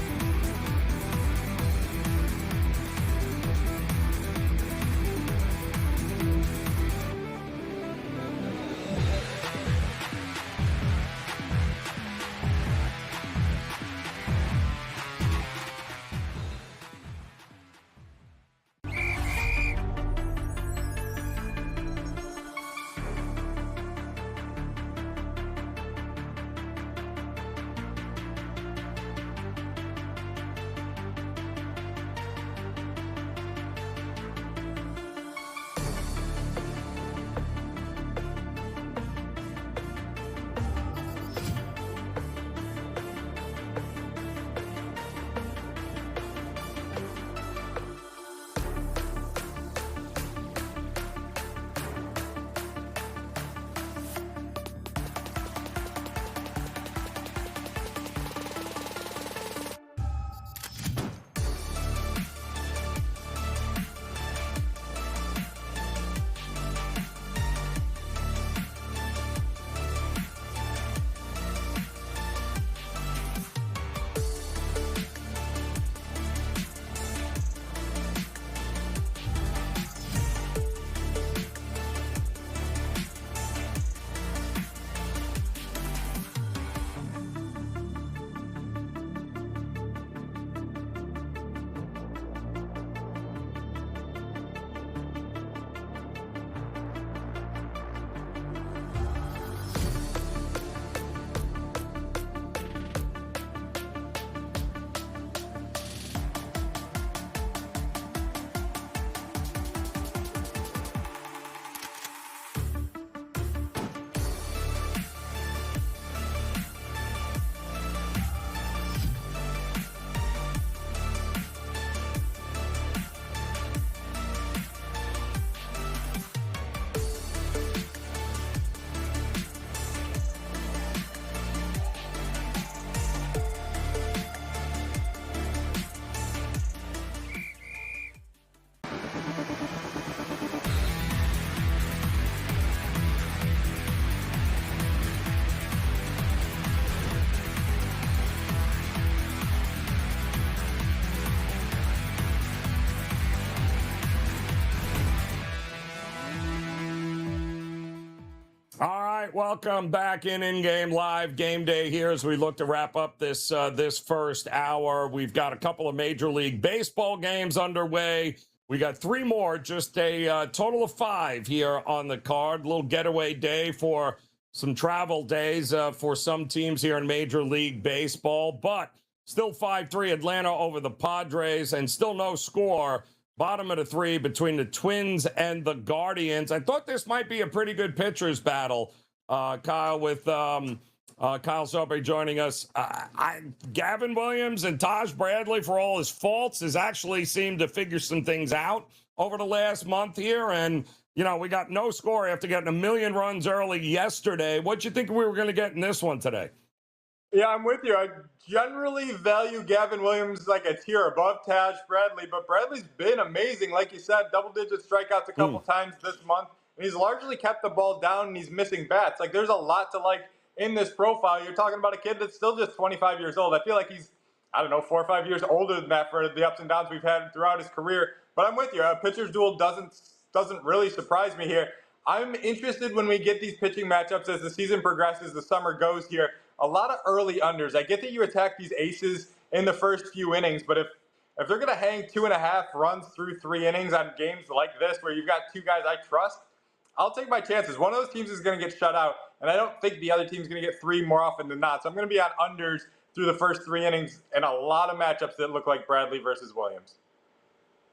right, welcome back in-game live game day here as we look to wrap up this first hour. We've got a couple of Major League Baseball games underway. We got 3 more, just a total of 5 here on the card. A little getaway day for some travel days for some teams here in Major League Baseball, but still 5-3 Atlanta over the Padres and still no score. Bottom of the 3 between the Twins and the Guardians. I thought this might be a pretty good pitchers battle, Kyle, with Kyle Sobe joining us. Gavin Williams and Taj Bradley, for all his faults, has actually seemed to figure some things out over the last month here. And, you know, we got no score after getting 1 million runs early yesterday. What'd you think we were going to get in this one today? Yeah, I'm with you. I generally value Gavin Williams like a tier above Taj Bradley, but Bradley's been amazing. Like you said, double-digit strikeouts a couple times this month, and he's largely kept the ball down, and he's missing bats. Like, there's a lot to like in this profile. You're talking about a kid that's still just 25 years old. I feel like he's, 4 or 5 years older than that for the ups and downs we've had throughout his career. But I'm with you. A pitcher's duel doesn't really surprise me here. I'm interested when we get these pitching matchups as the season progresses, the summer goes here. A lot of early unders. I get that you attack these aces in the first few innings, but if they're going to hang 2.5 runs through 3 innings on games like this where you've got 2 guys I trust, I'll take my chances. One of those teams is going to get shut out, and I don't think the other team's going to get 3 more often than not. So I'm going to be on unders through the first 3 innings and a lot of matchups that look like Bradley versus Williams.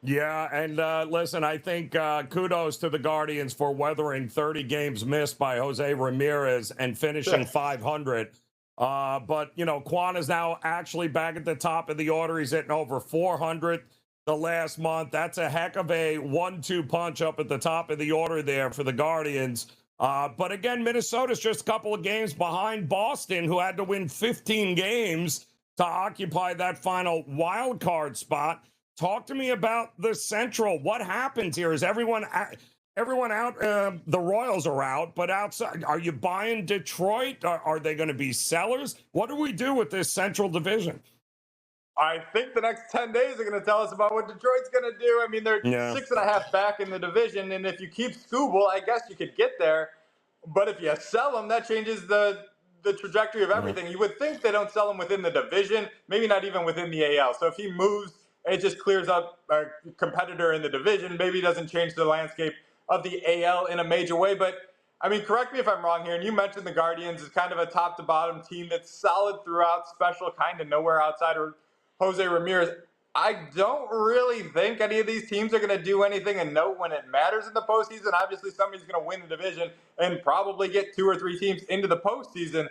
Yeah, and listen, I think kudos to the Guardians for weathering 30 games missed by Jose Ramirez and finishing 500. But, you know, Quan is now actually back at the top of the order. He's hitting over 400 the last month. That's a heck of a 1-2 punch up at the top of the order there for the Guardians. But again, Minnesota's just a couple of games behind Boston, who had to win 15 games to occupy that final wild card spot. Talk to me about the Central. What happens here? Is everyone out? The Royals are out, but outside, are you buying Detroit? Are they going to be sellers? What do we do with this Central division? I think the next 10 days are going to tell us about what Detroit's going to do. I mean, they're 6.5 back in the division, and if you keep Skubal, I guess you could get there. But if you sell him, that changes the trajectory of everything. You would think they don't sell him within the division, maybe not even within the AL. So if he moves, it just clears up a competitor in the division. Maybe it doesn't change the landscape of the AL in a major way. But, I mean, correct me if I'm wrong here. And you mentioned the Guardians is kind of a top-to-bottom team that's solid throughout, special, kind of nowhere outside of Jose Ramirez. I don't really think any of these teams are going to do anything and note when it matters in the postseason. Obviously, somebody's going to win the division and probably get 2 or 3 teams into the postseason.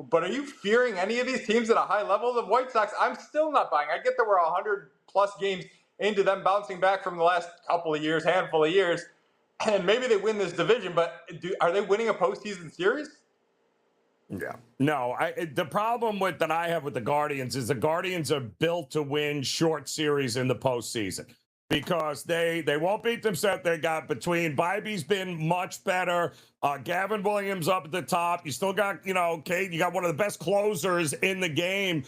But are you fearing any of these teams at a high level? The White Sox, I'm still not buying. I get that we're 100-plus games into them bouncing back from the last couple of years, handful of years, and maybe they win this division, but are they winning a postseason series? Yeah. No, the problem that I have with the Guardians is the Guardians are built to win short series in the postseason because they won't beat themselves. They got between Bibby's been much better. Gavin Williams up at the top. You still got, Kate, you got one of the best closers in the game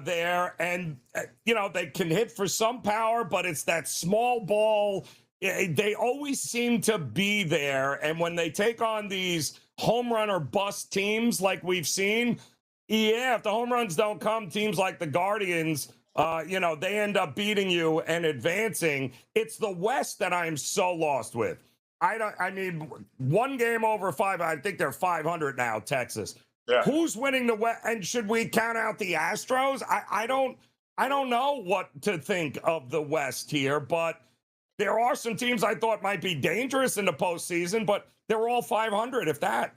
there. And, they can hit for some power, but it's that small ball. They always seem to be there. And when they take on these home run or bust teams like we've seen, if the home runs don't come, teams like the Guardians, they end up beating you and advancing. It's the West that I'm so lost with. One game over 5. I think they're 500 now, Texas. Yeah. Who's winning the West? And should we count out the Astros? I don't know what to think of the West here, but there are some teams I thought might be dangerous in the postseason, but they're all 500, if that.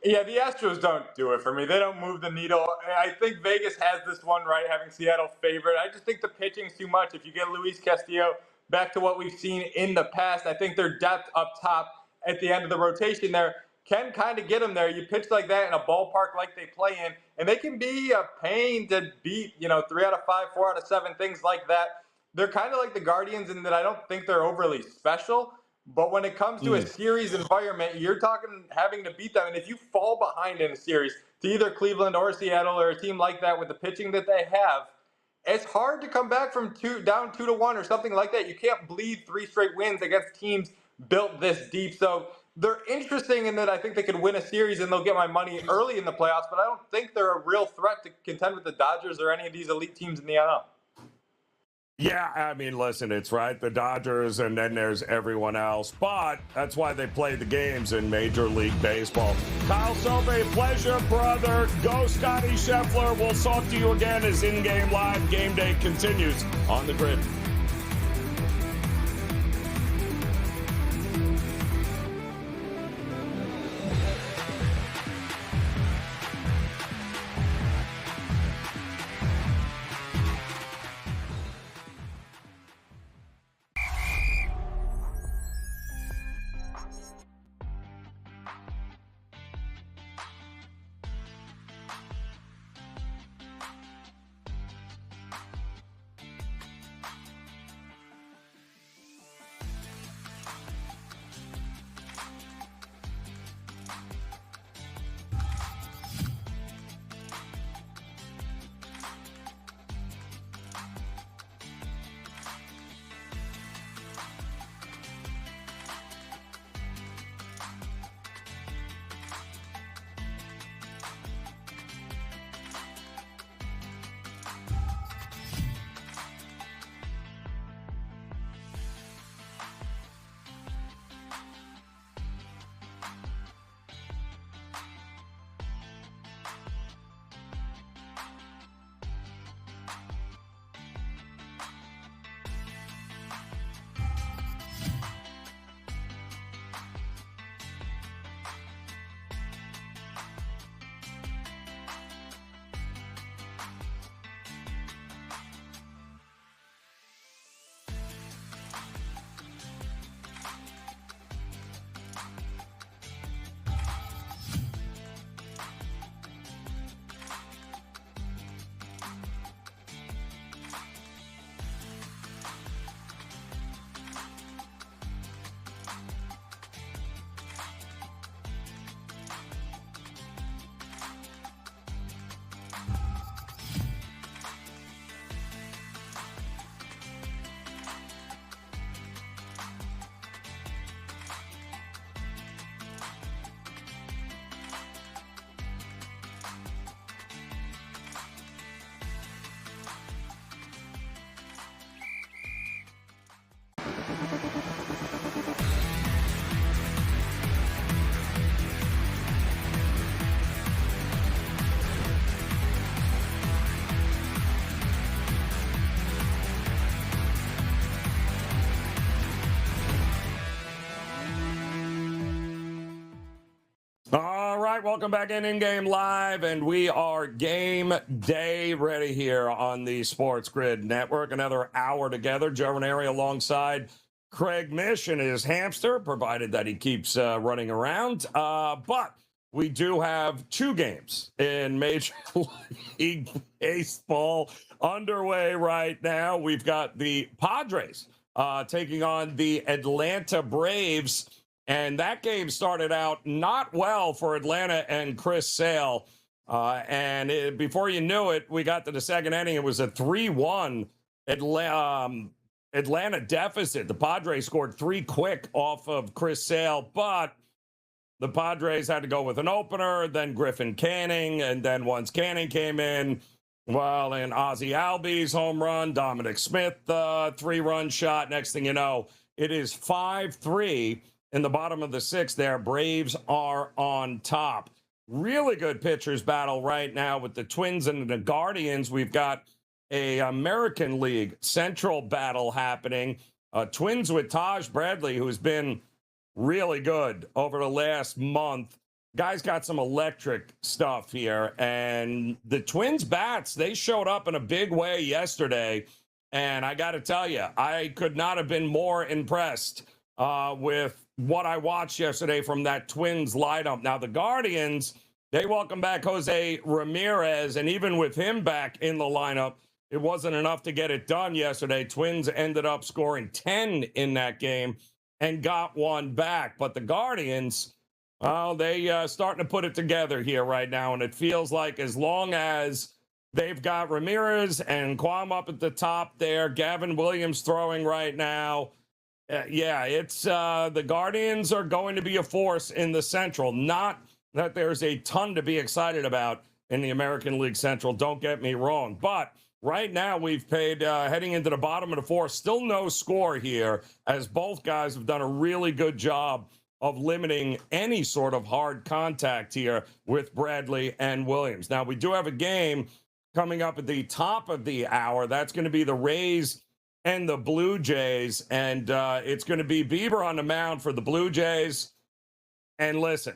Yeah, the Astros don't do it for me. They don't move the needle. I think Vegas has this one right, having Seattle favored. I just think the pitching's too much. If you get Luis Castillo back to what we've seen in the past, I think their depth up top at the end of the rotation there can kind of get them there. You pitch like that in a ballpark like they play in, and they can be a pain to beat, 3 out of 5, 4 out of 7, things like that. They're kind of like the Guardians in that I don't think they're overly special. But when it comes to a series environment, you're talking having to beat them. And if you fall behind in a series to either Cleveland or Seattle or a team like that with the pitching that they have, it's hard to come back from down 2-1 or something like that. You can't bleed 3 straight wins against teams built this deep. So they're interesting in that I think they could win a series and they'll get my money early in the playoffs, but I don't think they're a real threat to contend with the Dodgers or any of these elite teams in the NL. Yeah, I mean, listen, it's right. The Dodgers, and then there's everyone else. But that's why they play the games in Major League Baseball. Kyle Sobe, pleasure, brother. Go, Scotty Scheffler. We'll talk to you again as In-Game Live Game Day continues on the grid. All right, welcome back in Game Live, and we are Game Day ready here on the Sports Grid Network. Another hour together. Joe Raineri alongside Craig Mish and his hamster, provided that he keeps running around. But we do have two games in Major League Baseball underway right now. We've got the Padres taking on the Atlanta Braves. And that game started out not well for Atlanta and Chris Sale. Before you knew it, we got to the second inning. It was a 3-1 Atlanta deficit. The Padres scored three quick off of Chris Sale, but the Padres had to go with an opener, then Griffin Canning, and then once Canning came in, well, and Ozzie Albies home run, Dominic Smith three-run shot. Next thing you know, it is 5-3. In the bottom of the sixth there, Braves are on top. Really good pitchers battle right now with the Twins and the Guardians. We've got a American League Central battle happening. Twins with Taj Bradley, who's been really good over the last month. Guy's got some electric stuff here. And the Twins bats, they showed up in a big way yesterday. And I got to tell you, I could not have been more impressed with what I watched yesterday from that Twins lineup. Now, the Guardians, they welcome back Jose Ramirez, and even with him back in the lineup, it wasn't enough to get it done yesterday. Twins ended up scoring 10 in that game and got one back. But the Guardians, well, they starting to put it together here right now, and it feels like as long as they've got Ramirez and Quam up at the top there, Gavin Williams throwing right now, Yeah, it's the Guardians are going to be a force in the Central. Not that there's a ton to be excited about in the American League Central. Don't get me wrong. But right now we've paid heading into the bottom of the fourth. Still no score here, as both guys have done a really good job of limiting any sort of hard contact here with Bradley and Williams. Now, we do have a game coming up at the top of the hour. That's going to be the Rays and the Blue Jays, and it's going to be Bieber on the mound for the Blue Jays. And listen,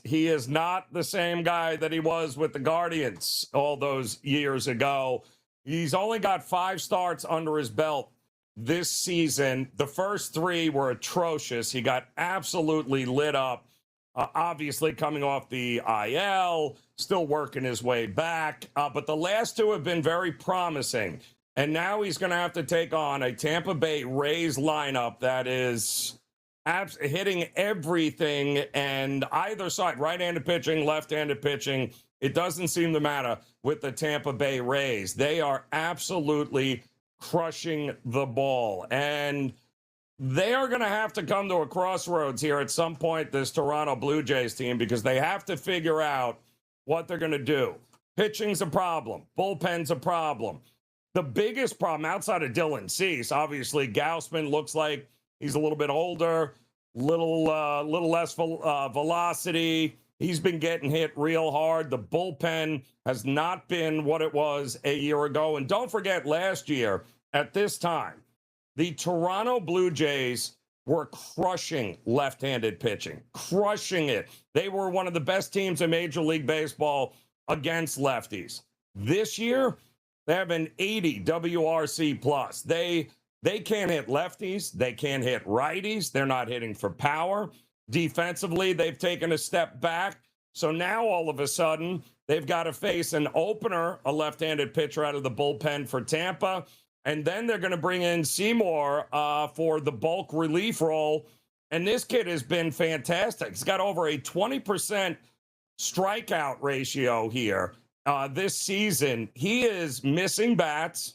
he is not the same guy that he was with the Guardians all those years ago. He's only got 5 starts under his belt this season. The first 3 were atrocious. He got absolutely lit up. Obviously coming off the IL, still working his way back. But the last 2 have been very promising. And now he's going to have to take on a Tampa Bay Rays lineup that is hitting everything, and either side, right-handed pitching, left-handed pitching, it doesn't seem to matter with the Tampa Bay Rays. They are absolutely crushing the ball, and they are going to have to come to a crossroads here at some point, this Toronto Blue Jays team, because they have to figure out what they're going to do. Pitching's a problem. Bullpen's a problem. The biggest problem outside of Dylan Cease, obviously, Gausman looks like he's a little bit older, little less velocity. He's been getting hit real hard. The bullpen has not been what it was a year ago. And don't forget, last year at this time, the Toronto Blue Jays were crushing left-handed pitching, crushing it. They were one of the best teams in Major League Baseball against lefties. This year, they have an 80 WRC plus. They can't hit lefties. They can't hit righties. They're not hitting for power. Defensively, they've taken a step back. So now all of a sudden, they've got to face an opener, a left-handed pitcher out of the bullpen for Tampa. And then they're going to bring in Seymour for the bulk relief role. And this kid has been fantastic. He's got over a 20% strikeout ratio here this season. He is missing bats,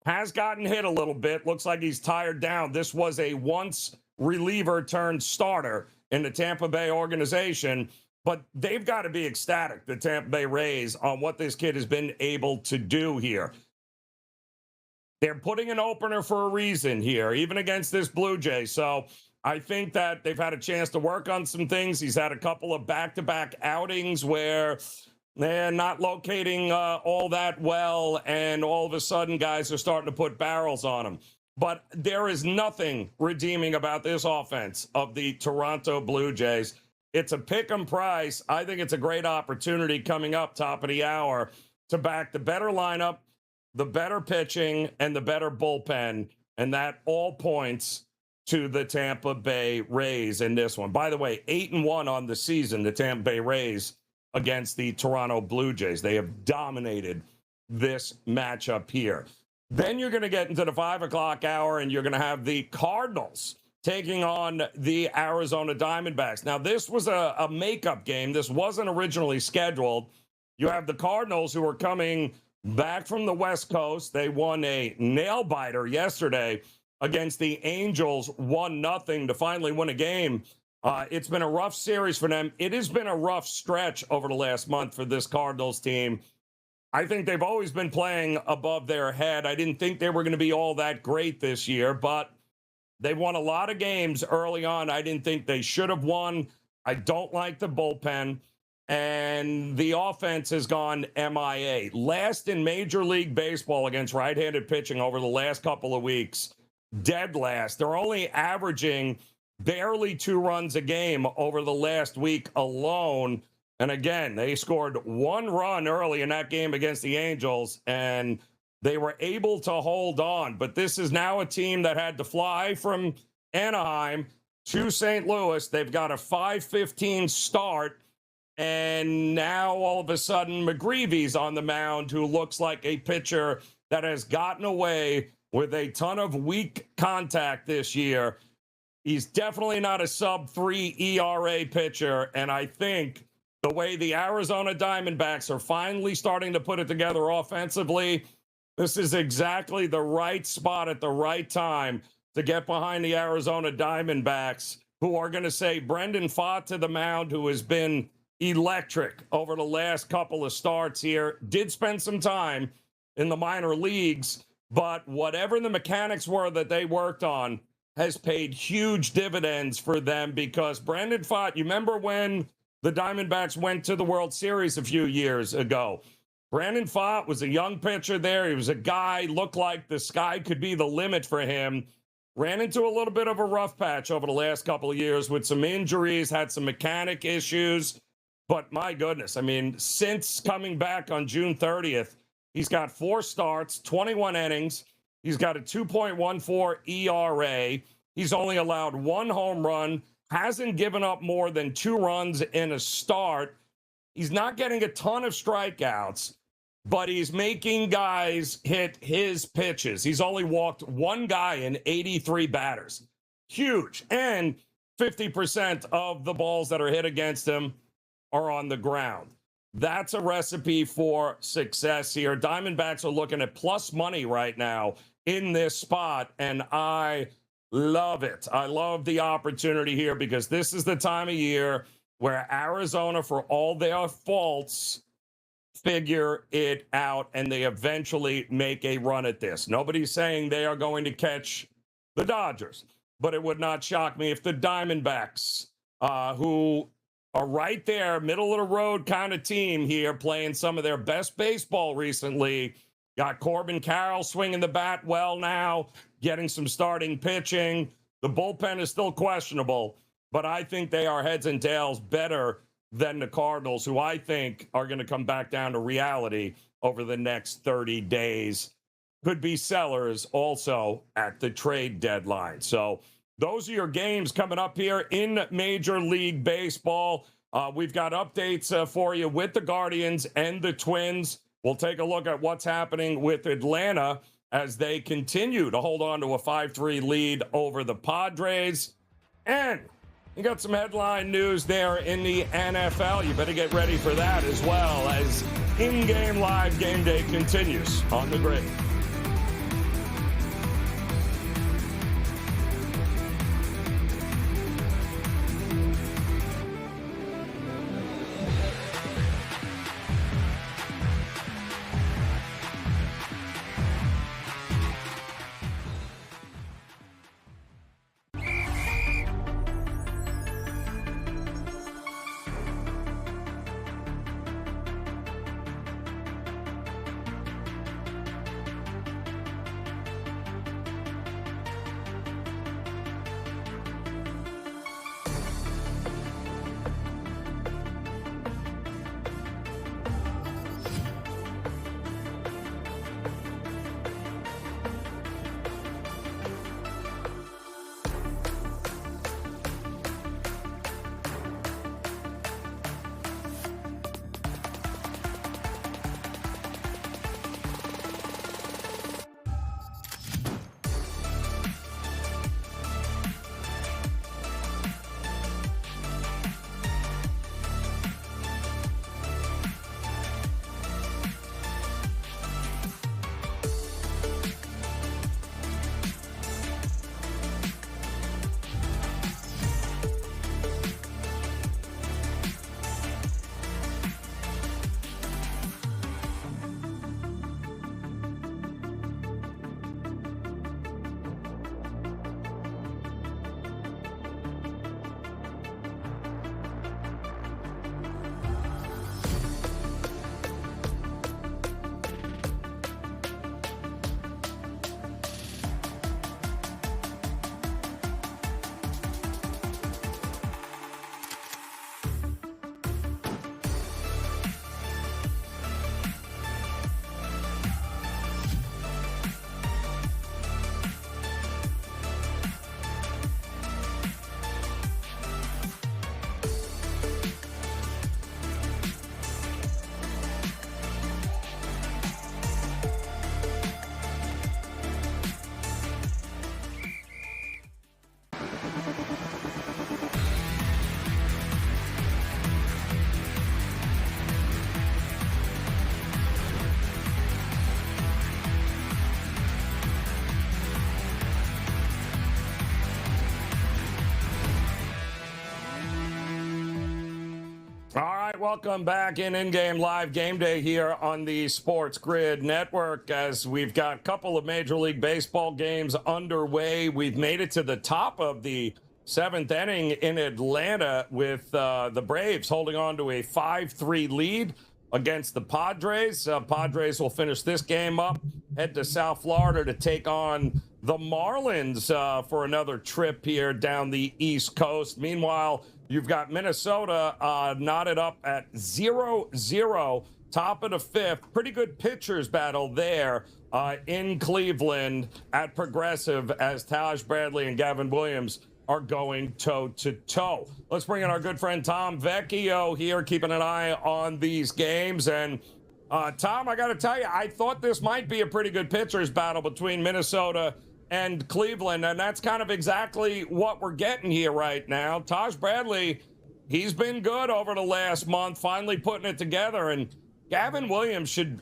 has gotten hit a little bit. Looks like he's tired down. This was a once reliever turned starter in the Tampa Bay organization. But they've got to be ecstatic, the Tampa Bay Rays, on what this kid has been able to do here. They're putting an opener for a reason here, even against this Blue Jay. So I think that they've had a chance to work on some things. He's had a couple of back-to-back outings where they're not locating all that well, and all of a sudden guys are starting to put barrels on him. But there is nothing redeeming about this offense of the Toronto Blue Jays. It's a pick-em price. I think it's a great opportunity coming up top of the hour to back the better lineup, the better pitching, and the better bullpen, and that all points to the Tampa Bay Rays in this one. By the way, 8-1 on the season, the Tampa Bay Rays against the Toronto Blue Jays. They have dominated this matchup here. Then you're going to get into the 5 o'clock hour, and you're going to have the Cardinals taking on the Arizona Diamondbacks. Now, this was a makeup game. This wasn't originally scheduled. You have the Cardinals, who are coming back from the West Coast. They won a nail-biter yesterday against the Angels, 1-0 to finally win a game. It's been a rough series for them. It has been a rough stretch over the last month for this Cardinals team. I think they've always been playing above their head. I didn't think they were going to be all that great this year, but they won a lot of games early on. I didn't think they should have won. I don't like the bullpen. And the offense has gone MIA. Last in Major League Baseball against right-handed pitching over the last couple of weeks. Dead last. They're only averaging barely 2 runs a game over the last week alone. And again, they scored 1 run early in that game against the Angels, and they were able to hold on. But this is now a team that had to fly from Anaheim to St. Louis. They've got a 5:15 start, and now all of a sudden McGreevy's on the mound, who looks like a pitcher that has gotten away with a ton of weak contact this year. He's definitely not a sub-3 ERA pitcher, and I think the way the Arizona Diamondbacks are finally starting to put it together offensively, this is exactly the right spot at the right time to get behind the Arizona Diamondbacks, who are going to say Brendan Pfaadt to the mound, who has been electric over the last couple of starts here, did spend some time in the minor leagues, but whatever the mechanics were that they worked on has paid huge dividends for them, because Brendan Pfaadt, you remember when the Diamondbacks went to the World Series a few years ago? Brandon Pfaadt was a young pitcher there. He was a guy, looked like the sky could be the limit for him. Ran into a little bit of a rough patch over the last couple of years with some injuries, had some mechanic issues. But my goodness, I mean, since coming back on June 30th, he's got 4 starts, 21 innings. He's got a 2.14 ERA. He's only allowed 1 home run, hasn't given up more than 2 runs in a start. He's not getting a ton of strikeouts, but he's making guys hit his pitches. He's only walked 1 guy in 83 batters. Huge. And 50% of the balls that are hit against him are on the ground. That's a recipe for success here. Diamondbacks are looking at plus money right now in this spot, and I love it. I love the opportunity here, because this is the time of year where Arizona, for all their faults, figure it out, and they eventually make a run at this. Nobody's saying they are going to catch the Dodgers, but it would not shock me if the Diamondbacks, who are right there, middle of the road kind of team here, playing some of their best baseball recently, got Corbin Carroll swinging the bat well now, getting some starting pitching. The bullpen is still questionable, but I think they are heads and tails better than the Cardinals, who I think are going to come back down to reality over the next 30 days. Could be sellers also at the trade deadline. So those are your games coming up here in Major League Baseball. We've got updates for you with the Guardians and the Twins. We'll take a look at what's happening with Atlanta as they continue to hold on to a 5-3 lead over the Padres. And you got some headline news there in the NFL. You better get ready for that, as well as in-game live game day continues on the grid. Welcome back in-game live game day here on the Sports Grid Network as we've got a couple of Major League Baseball games underway. We've made it to the top of the seventh inning in Atlanta with the Braves holding on to a 5-3 lead against the Padres. Padres will finish this game up, head to South Florida to take on the Marlins for another trip here down the East Coast. Meanwhile, you've got Minnesota knotted up at 0-0, top of the fifth. Pretty good pitchers battle there in Cleveland at Progressive as Taj Bradley and Gavin Williams are going toe-to-toe. Let's bring in our good friend Tom Vecchio here, keeping an eye on these games. And Tom, I got to tell you, I thought this might be a pretty good pitchers battle between Minnesota and Cleveland, and that's kind of exactly what we're getting here right now. Taj Bradley, he's been good over the last month, finally putting it together, and Gavin Williams should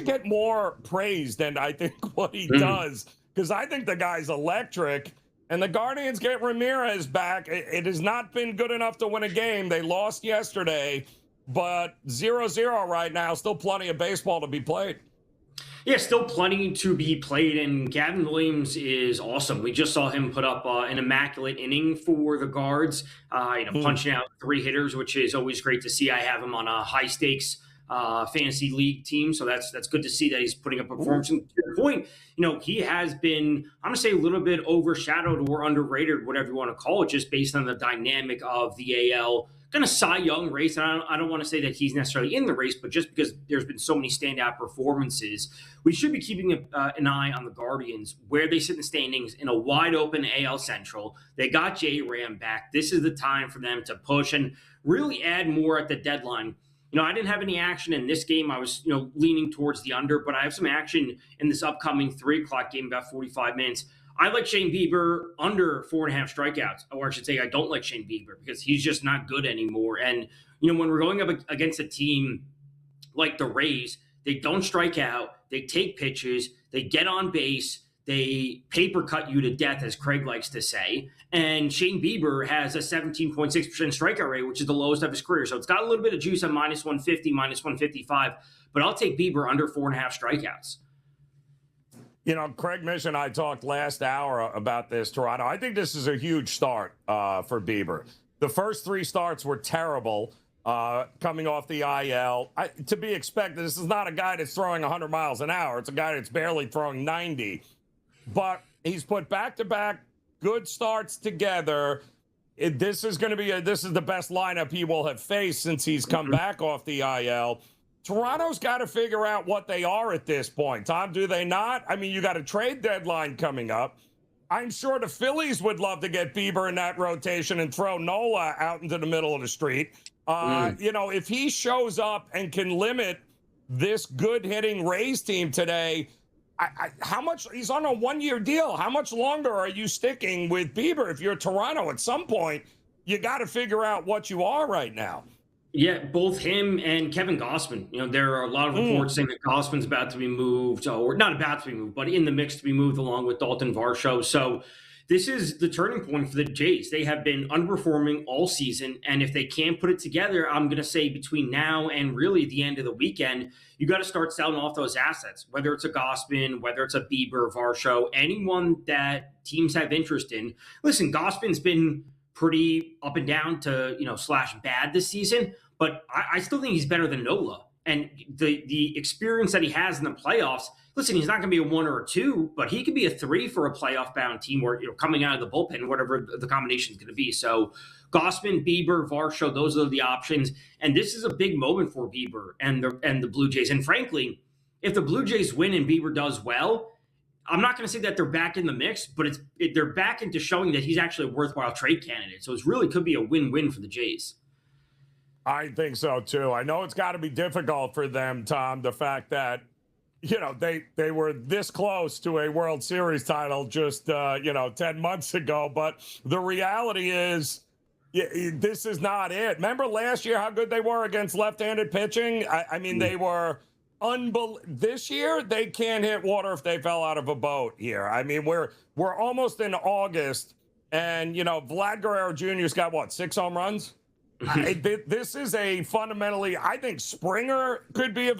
get more praise than I think what he does, because I think the guy's electric. And the Guardians get Ramirez back. It has not been good enough to win a game. They lost yesterday, but 0-0 right now. Still plenty of baseball to be played. Yeah, still plenty to be played, and Gavin Williams is awesome. We just saw him put up an immaculate inning for the Guards, punching out 3 hitters, which is always great to see. I have him on a high-stakes fantasy league team, so that's good to see that he's putting up a performance. And to your point, he has been, I'm going to say, a little bit overshadowed or underrated, whatever you want to call it, just based on the dynamic of the AL kind of Cy Young race. And I don't want to say that he's necessarily in the race, but just because there's been so many standout performances, we should be keeping an eye on the Guardians, where they sit in the standings in a wide open AL Central. They got J-Ram back. This is the time for them to push and really add more at the deadline. I didn't have any action in this game. I was, leaning towards the under, but I have some action in this upcoming 3:00 game, about 45 minutes. I like Shane Bieber under 4.5 strikeouts, or I should say I don't like Shane Bieber because he's just not good anymore. And, when we're going up against a team like the Rays, they don't strike out, they take pitches, they get on base, they paper cut you to death, as Craig likes to say. And Shane Bieber has a 17.6% strikeout rate, which is the lowest of his career. So it's got a little bit of juice at minus 150, minus 155. But I'll take Bieber under 4.5 strikeouts. Craig Mish and I talked last hour about this, Toronto. I think this is a huge start for Bieber. The first 3 starts were terrible coming off the IL. To be expected, this is not a guy that's throwing 100 miles an hour. It's a guy that's barely throwing 90. But he's put back-to-back good starts together. This is the best lineup he will have faced since he's come back off the IL. Toronto's got to figure out what they are at this point. Tom, do they not? I mean, you got a trade deadline coming up. I'm sure the Phillies would love to get Bieber in that rotation and throw Nola out into the middle of the street. If he shows up and can limit this good-hitting Rays team today, how much – he's on a 1-year deal. How much longer are you sticking with Bieber? If you're Toronto, at some point, you got to figure out what you are right now. Yeah, both him and Kevin Gausman. There are a lot of reports saying that Gausman's about to be moved, or not about to be moved, but in the mix to be moved along with Dalton Varsho. So this is the turning point for the Jays. They have been underperforming all season, and if they can't put it together, I'm going to say between now and really the end of the weekend, you got to start selling off those assets, whether it's a Gausman, whether it's a Bieber, Varsho, anyone that teams have interest in. Listen, Gausman's been pretty up and down to, slash bad this season, but I still think he's better than Nola. And the experience that he has in the playoffs, listen, he's not going to be a 1 or a 2, but he could be a 3 for a playoff-bound team where, coming out of the bullpen, whatever the combination is going to be. So Gausman, Bieber, Varsho, those are the options. And this is a big moment for Bieber and the Blue Jays. And frankly, if the Blue Jays win and Bieber does well, I'm not going to say that they're back in the mix, but they're back into showing that he's actually a worthwhile trade candidate. So it really could be a win-win for the Jays. I think so, too. I know it's got to be difficult for them, Tom, the fact that, they were this close to a World Series title just, 10 months ago. But the reality is this is not it. Remember last year how good they were against left-handed pitching? They were this year, they can't hit water if they fell out of a boat here. I mean, we're almost in August, and, Vlad Guerrero Jr.'s got, 6 home runs? This is a fundamentally, I think Springer could be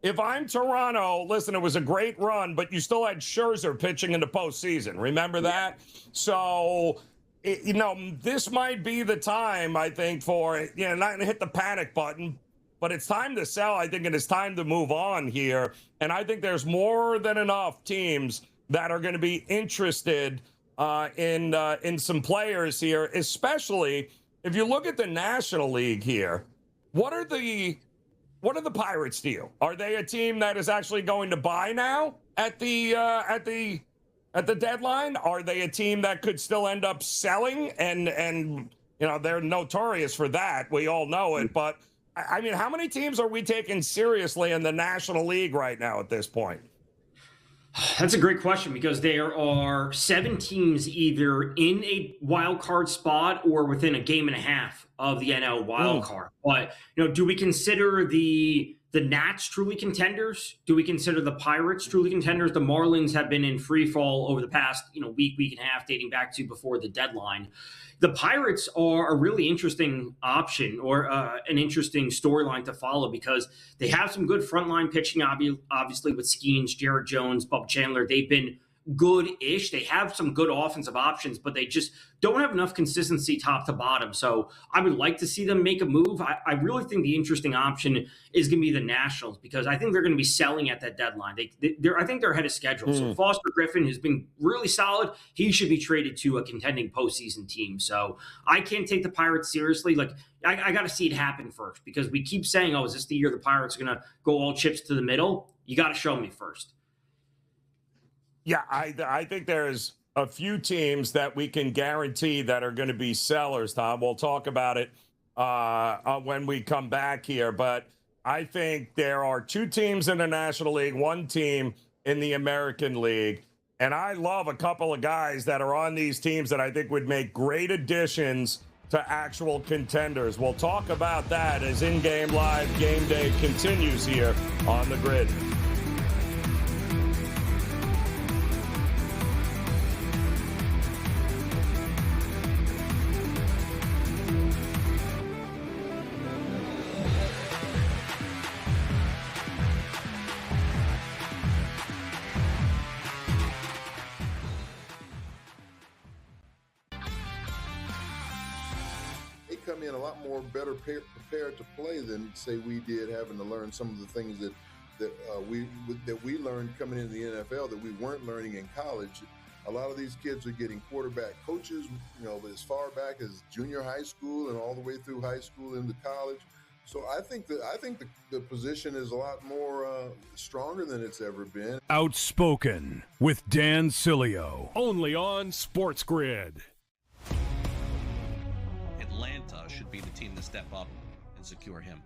if I'm Toronto, listen, it was a great run, but you still had Scherzer pitching in the postseason. Remember that? So, this might be the time, I think, for, not going to hit the panic button, but it's time to sell, I think, and it's time to move on here. And I think there's more than enough teams that are going to be interested in some players here, especially if you look at the National League here. What are the Pirates deal? Are they a team that is actually going to buy now at the deadline? Are they a team that could still end up selling? And they're notorious for that. We all know it. But I mean, how many teams are we taking seriously in the National League right now at this point? That's a great question, because there are 7 teams either in a wild card spot or within a game and a half of the NL wild card. But, do we consider the Nats truly contenders? Do we consider the Pirates truly contenders? The Marlins have been in free fall over the past, week and a half, dating back to before the deadline. The Pirates are a really interesting option, or an interesting storyline to follow, because they have some good frontline pitching, obviously, with Skeens, Jared Jones, Bub Chandler. They've been good-ish. They have some good offensive options, but they just don't have enough consistency top to bottom. So I would like to see them make a move. I really think the interesting option is going to be the Nationals, because I think they're going to be selling at that deadline. I think they're ahead of schedule. So Foster Griffin has been really solid. He should be traded to a contending postseason team. So I can't take the Pirates seriously. Like, I got to see it happen first, because we keep saying, is this the year the Pirates are going to go all chips to the middle? You got to show me first. Yeah, I think there's a few teams that we can guarantee that are going to be sellers, Tom. We'll talk about it when we come back here. But I think there are 2 teams in the National League, 1 team in the American League. And I love a couple of guys that are on these teams that I think would make great additions to actual contenders. We'll talk about that as In-Game Live Game Day continues here on the Grid. Come in a lot more better prepared to play than, say, we did, having to learn some of the things that we learned coming into the NFL that we weren't learning in college. A lot of these kids are getting quarterback coaches, as far back as junior high school and all the way through high school into college. So I think the position is a lot more stronger than it's ever been. Outspoken with Dan Cilio, only on SportsGrid. Atlanta should be the team to step up and secure him.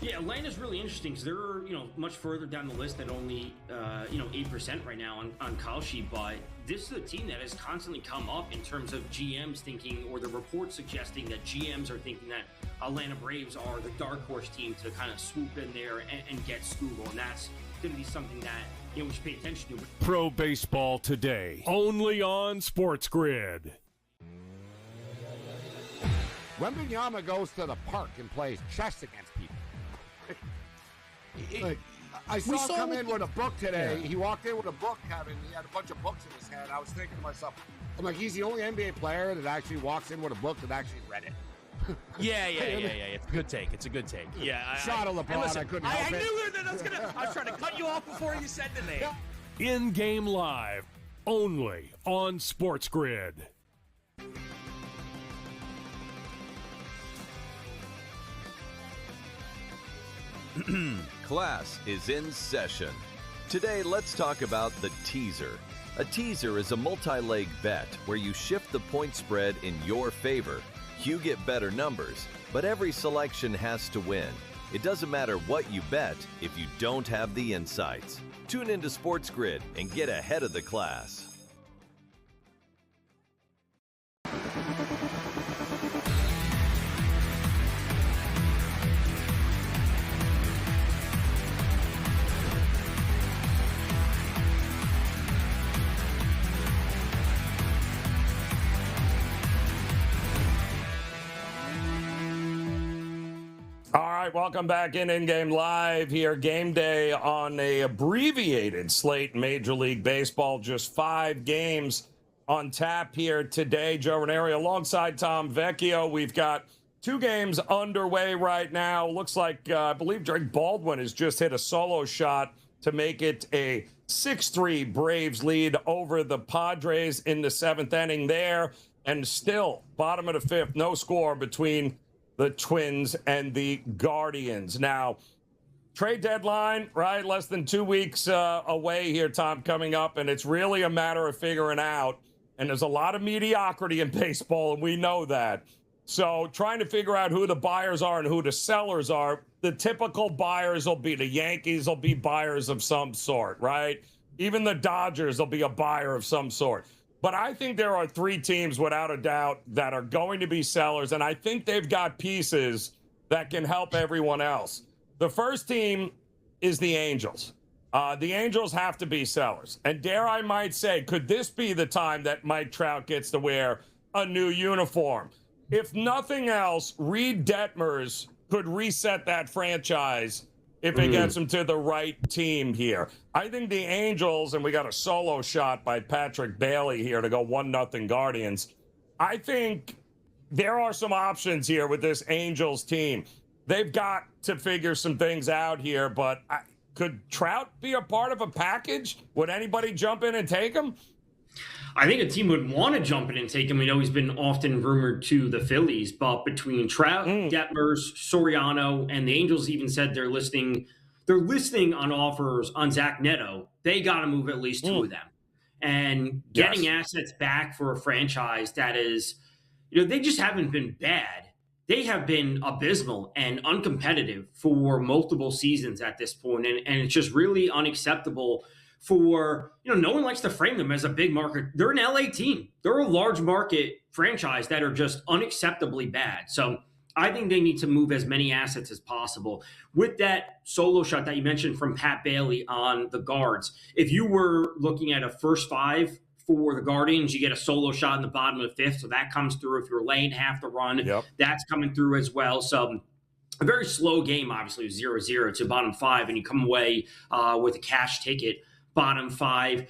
Yeah, Atlanta's really interesting, because they're much further down the list at only 8% right now on call sheet. But this is a team that has constantly come up in terms of GMs thinking, or the reports suggesting that GMs are thinking that Atlanta Braves are the dark horse team to kind of swoop in there and get Scoogle, and that's going to be something that we should pay attention to. Pro Baseball Today, only on SportsGrid. Wembanyama goes to the park and plays chess against people. I saw him come in with a book today. Yeah. He walked in with a book, Kevin. He had a bunch of books in his hand. I was thinking to myself, I'm like, he's the only NBA player that actually walks in with a book that actually read it. Yeah. It's a good take. It's a good take. Yeah. Shot of LeBron. Listen, I couldn't help it. I knew that I was trying to cut you off before you said the name. In-Game Live, only on SportsGrid. Class is in session. Today, let's talk about the teaser. A teaser is a multi-leg bet where you shift the point spread in your favor. You get better numbers, but every selection has to win. It doesn't matter what you bet if you don't have the insights. Tune into SportsGrid and get ahead of the class. right, welcome back in-game live here. Game day on a abbreviated slate in Major League Baseball. Just 5 games on tap here today. Joe Raineri alongside Tom Vecchio. We've got 2 games underway right now. Looks like, I believe Drake Baldwin has just hit a solo shot to make it a 6-3 Braves lead over the Padres in the 7th inning there. And still, bottom of the 5th, no score between the Twins and the Guardians. Now, trade deadline, right? Less than 2 weeks away here, Tom, coming up. And it's really a matter of figuring out. And there's a lot of mediocrity in baseball, and we know that. So trying to figure out who the buyers are and who the sellers are. The typical buyers will be the Yankees, will be buyers of some sort, right? Even the Dodgers will be a buyer of some sort. But I think there are 3 teams, without a doubt, that are going to be sellers, and I think they've got pieces that can help everyone else. The first team is the Angels. The Angels have to be sellers. And dare I might say, could this be the time that Mike Trout gets to wear a new uniform? If nothing else, Reed Detmers could reset that franchise if it gets them to the right team here. I think the Angels, and we got a solo shot by Patrick Bailey here to go 1-0 Guardians. I think there are some options here with this Angels team. They've got to figure some things out here, but could Trout be a part of a package? Would anybody jump in and take him? I think a team would want to jump in and take him. We know he's been often rumored to the Phillies, but between Trout, Detmers, Soriano, and the Angels even said they're listing on offers on Zach Neto. They got to move at least 2 of them. And getting assets back for a franchise that is, they just haven't been bad. They have been abysmal and uncompetitive for multiple seasons at this point, and it's just really unacceptable for, no one likes to frame them as a big market. They're an LA team. They're a large market franchise that are just unacceptably bad. So I think they need to move as many assets as possible. With that solo shot that you mentioned from Pat Bailey on the Guards, if you were looking at a first 5 for the Guardians, you get a solo shot in the bottom of the 5th. So that comes through. If you're laying half the run, that's coming through as well. So a very slow game, obviously, 0-0 to bottom 5, and you come away with a cash ticket. Bottom 5,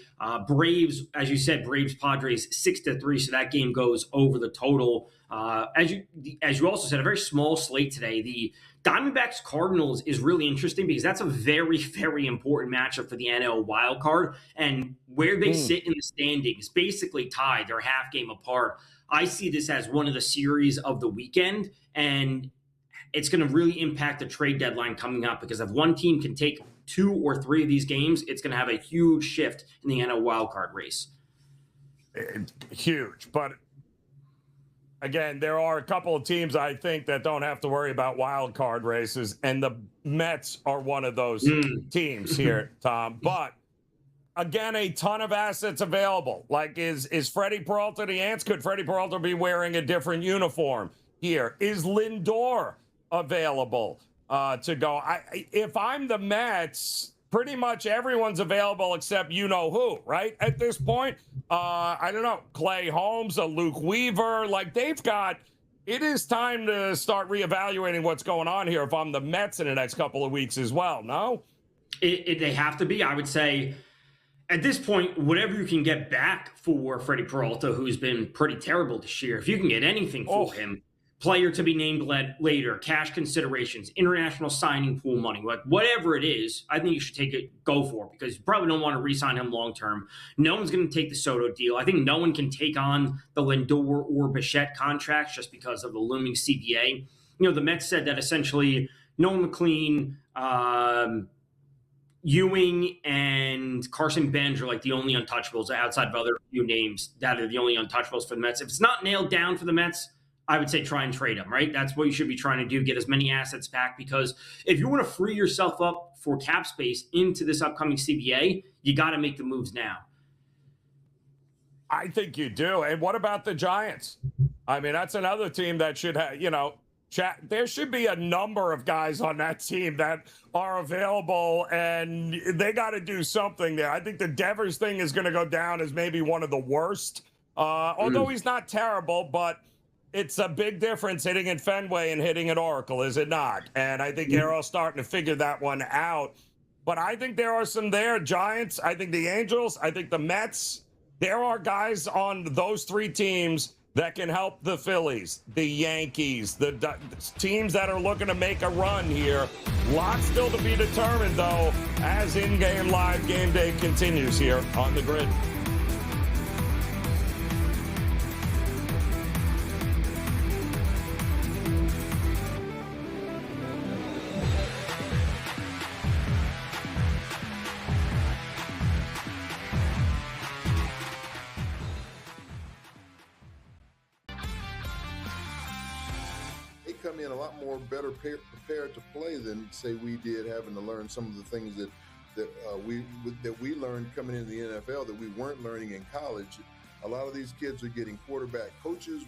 Braves, as you said, Braves Padres 6-3, so that game goes over the total. As you also said, a very small slate today. The Diamondbacks Cardinals is really interesting because that's a very, very important matchup for the NL wild card, and where they sit in the standings, basically tied. They're half game apart. I see this as one of the series of the weekend, and it's going to really impact the trade deadline coming up, because if one team can take 2 or 3 of these games, it's going to have a huge shift in the NL wildcard race. Huge. But again, there are a couple of teams I think that don't have to worry about wildcard races, and the Mets are one of those teams here, Tom. But again, a ton of assets available. Like, is Freddie Peralta the Ants? Could Freddie Peralta be wearing a different uniform here? Is Lindor available to go? If I'm the Mets, pretty much everyone's available except you-know-who, right? At this point, I don't know, Clay Holmes, a Luke Weaver, like they've got, it is time to start reevaluating what's going on here if I'm the Mets in the next couple of weeks as well, no? They have to be, I would say. At this point, whatever you can get back for Freddie Peralta, who's been pretty terrible this year, if you can get anything for him, player to be named later, cash considerations, international signing pool money, whatever it is, I think you should go for it, because you probably don't want to re-sign him long-term. No one's going to take the Soto deal. I think no one can take on the Lindor or Bichette contracts just because of the looming CBA. The Mets said that essentially Nolan McLean, Ewing, and Carson Bench are like the only untouchables outside of other few names that are the only untouchables for the Mets. If it's not nailed down for the Mets, I would say try and trade them, right? That's what you should be trying to do, get as many assets back, because if you want to free yourself up for cap space into this upcoming CBA, you got to make the moves now. I think you do. And what about the Giants? I mean, that's another team that should have, there should be a number of guys on that team that are available, and they got to do something there. I think the Devers thing is going to go down as maybe one of the worst, although he's not terrible, but it's a big difference hitting at Fenway and hitting at Oracle, is it not? And I think they're all starting to figure that one out. But I think there are some there. Giants, I think the Angels, I think the Mets. There are guys on those three teams that can help the Phillies, the Yankees, the teams that are looking to make a run here. Lots still to be determined, though, as in-game live game day continues here on the grid. Come in a lot more better prepared to play than say we did, having to learn some of the things that we learned coming into the NFL that we weren't learning in college. A lot of these kids are getting quarterback coaches,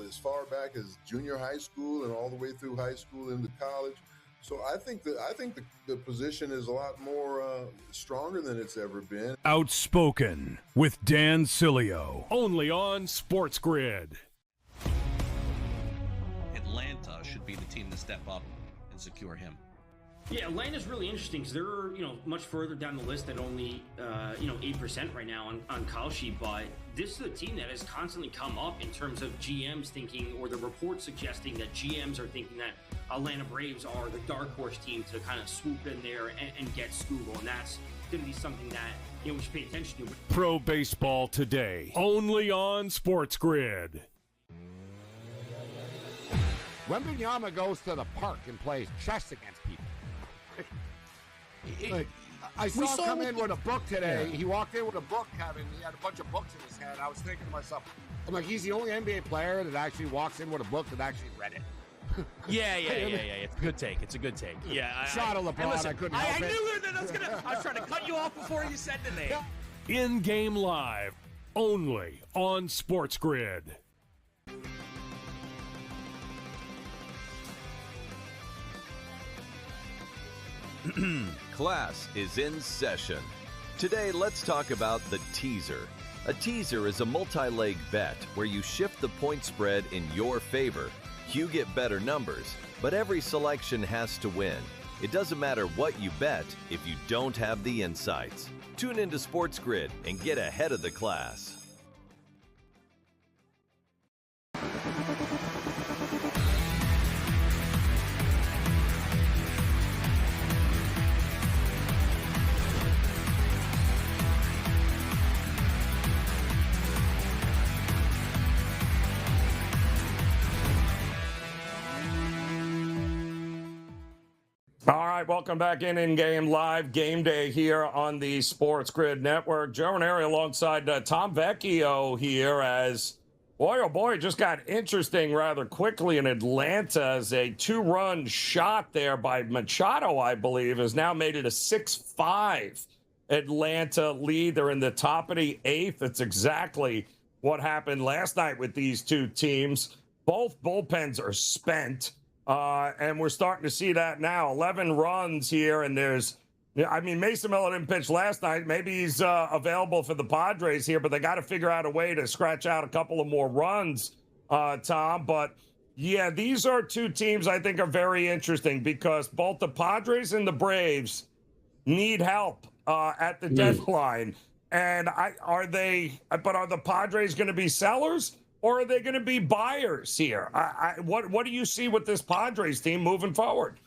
as far back as junior high school and all the way through high school into college. So I think the position is a lot more stronger than it's ever been. Outspoken with Dan Cilio, only on SportsGrid. Atlanta should be the team to step up and secure him. Yeah, Atlanta's really interesting because they're much further down the list than only 8% right now on call sheet. But this is a team that has constantly come up in terms of GMs thinking, or the reports suggesting that GMs are thinking that Atlanta Braves are the dark horse team to kind of swoop in there and get Scoogle, and that's going to be something that we should pay attention to. Pro Baseball Today, only on SportsGrid. Wembanyama goes to the park and plays chess against people. I saw him come in with a book today. Yeah. He walked in with a book, Kevin. He had a bunch of books in his hand. I was thinking to myself, I'm like, he's the only NBA player that actually walks in with a book that actually read it. Yeah. It's a good take. It's a good take. Yeah. Shot of LeBron. Listen, I couldn't help it. I knew that I was trying to cut you off before you said the name. In-game live, only on SportsGrid. Class is in session. Today, let's talk about the teaser. A teaser is a multi-leg bet where you shift the point spread in your favor. You get better numbers, but every selection has to win. It doesn't matter what you bet if you don't have the insights. Tune into SportsGrid and get ahead of the class. All right, welcome back in-game live game day here on the SportsGrid Network. Joe Raineri alongside Tom Vecchio here as, boy, oh boy, just got interesting rather quickly in Atlanta as a two-run shot there by Machado, I believe, has now made it a 6-5 Atlanta lead. They're in the top of the eighth. It's exactly what happened last night with these two teams. Both bullpens are spent. And we're starting to see that now. 11 runs here, and Mason Miller didn't pitch last night. Maybe he's available for the Padres here, but they got to figure out a way to scratch out a couple of more runs, Tom. But, yeah, these are two teams I think are very interesting because both the Padres and the Braves need help at the deadline. And are the Padres going to be sellers? Or are they going to be buyers here? What do you see with this Padres team moving forward?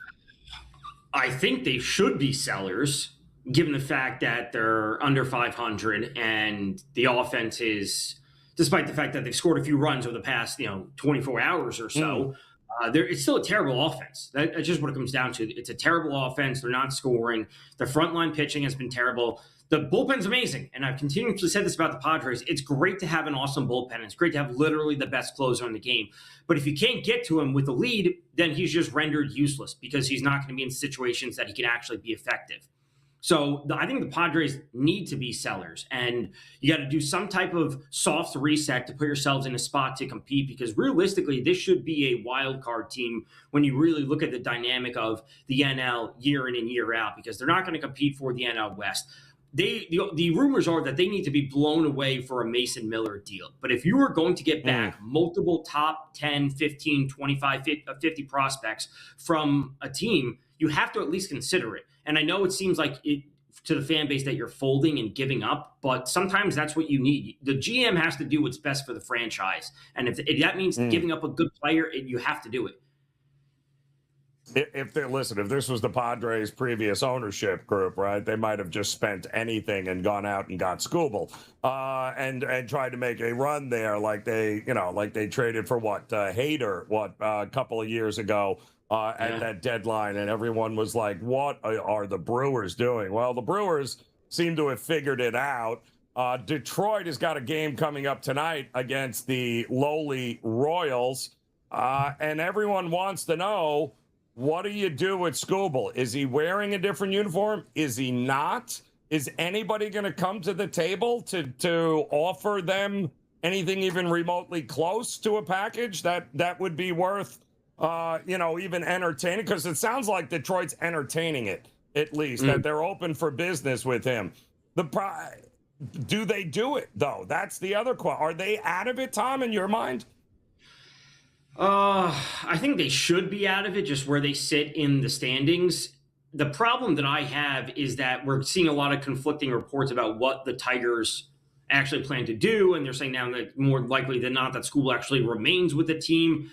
I think they should be sellers, given the fact that they're under 500 and the offense is, despite the fact that they've scored a few runs over the past 24 hours or so, it's still a terrible offense. That's just what it comes down to. It's a terrible offense. They're not scoring. The frontline pitching has been terrible. The bullpen's amazing, and I've continuously said this about the Padres. It's great to have an awesome bullpen. It's great to have literally the best closer in the game. But if you can't get to him with the lead, then he's just rendered useless because he's not going to be in situations that he can actually be effective. So I think the Padres need to be sellers, and you got to do some type of soft reset to put yourselves in a spot to compete because realistically, this should be a wild card team when you really look at the dynamic of the NL year in and year out because they're not going to compete for the NL West. the rumors are that they need to be blown away for a Mason Miller deal. But if you are going to get back multiple top 10, 15, 25, 50 prospects from a team, you have to at least consider it. And I know it seems like to the fan base that you're folding and giving up, but sometimes that's what you need. The GM has to do what's best for the franchise. And if that means giving up a good player, you have to do it. If this was the Padres' previous ownership group, right, they might have just spent anything and gone out and got Skubal and tried to make a run there, like they traded for Hader, a couple of years ago at that deadline, and everyone was like, "What are the Brewers doing?" Well, the Brewers seem to have figured it out. Detroit has got a game coming up tonight against the lowly Royals, and everyone wants to know, what do you do with Skubal? Is he wearing a different uniform? Is he not? Is anybody going to come to the table to offer them anything even remotely close to a package that would be worth, even entertaining? Because it sounds like Detroit's entertaining it, at least, that they're open for business with him. Do they do it, though? That's the other question. Are they out of it, Tom, in your mind? I think they should be out of it, just where they sit in the standings. The problem that I have is that we're seeing a lot of conflicting reports about what the Tigers actually plan to do, and they're saying now that more likely than not that Skubal actually remains with the team.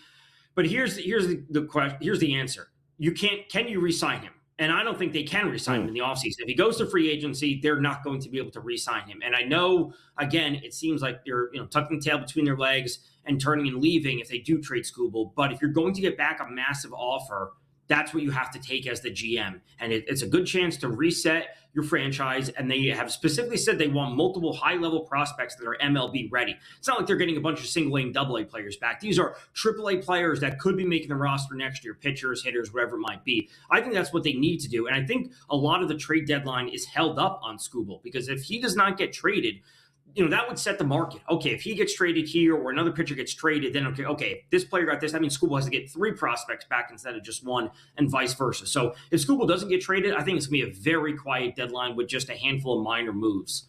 But here's the question. Here's the answer. Can you re-sign him? And I don't think they can re-sign him in the offseason. If he goes to free agency, they're not going to be able to re-sign him. And I know, again, it seems like they're tucking the tail between their legs and turning and leaving if they do trade Skubal. But if you're going to get back a massive offer, that's what you have to take as the GM. And it's a good chance to reset your franchise. And they have specifically said they want multiple high-level prospects that are MLB ready. It's not like they're getting a bunch of single-A and double-A players back. These are triple-A players that could be making the roster next year, pitchers, hitters, whatever it might be. I think that's what they need to do. And I think a lot of the trade deadline is held up on Skubal, because if he does not get traded, that would set the market. Okay, if he gets traded here or another pitcher gets traded, then okay, if this player got this, that means Skubal has to get 3 prospects back instead of just 1, and vice versa. So if Skubal doesn't get traded, I think it's going to be a very quiet deadline with just a handful of minor moves.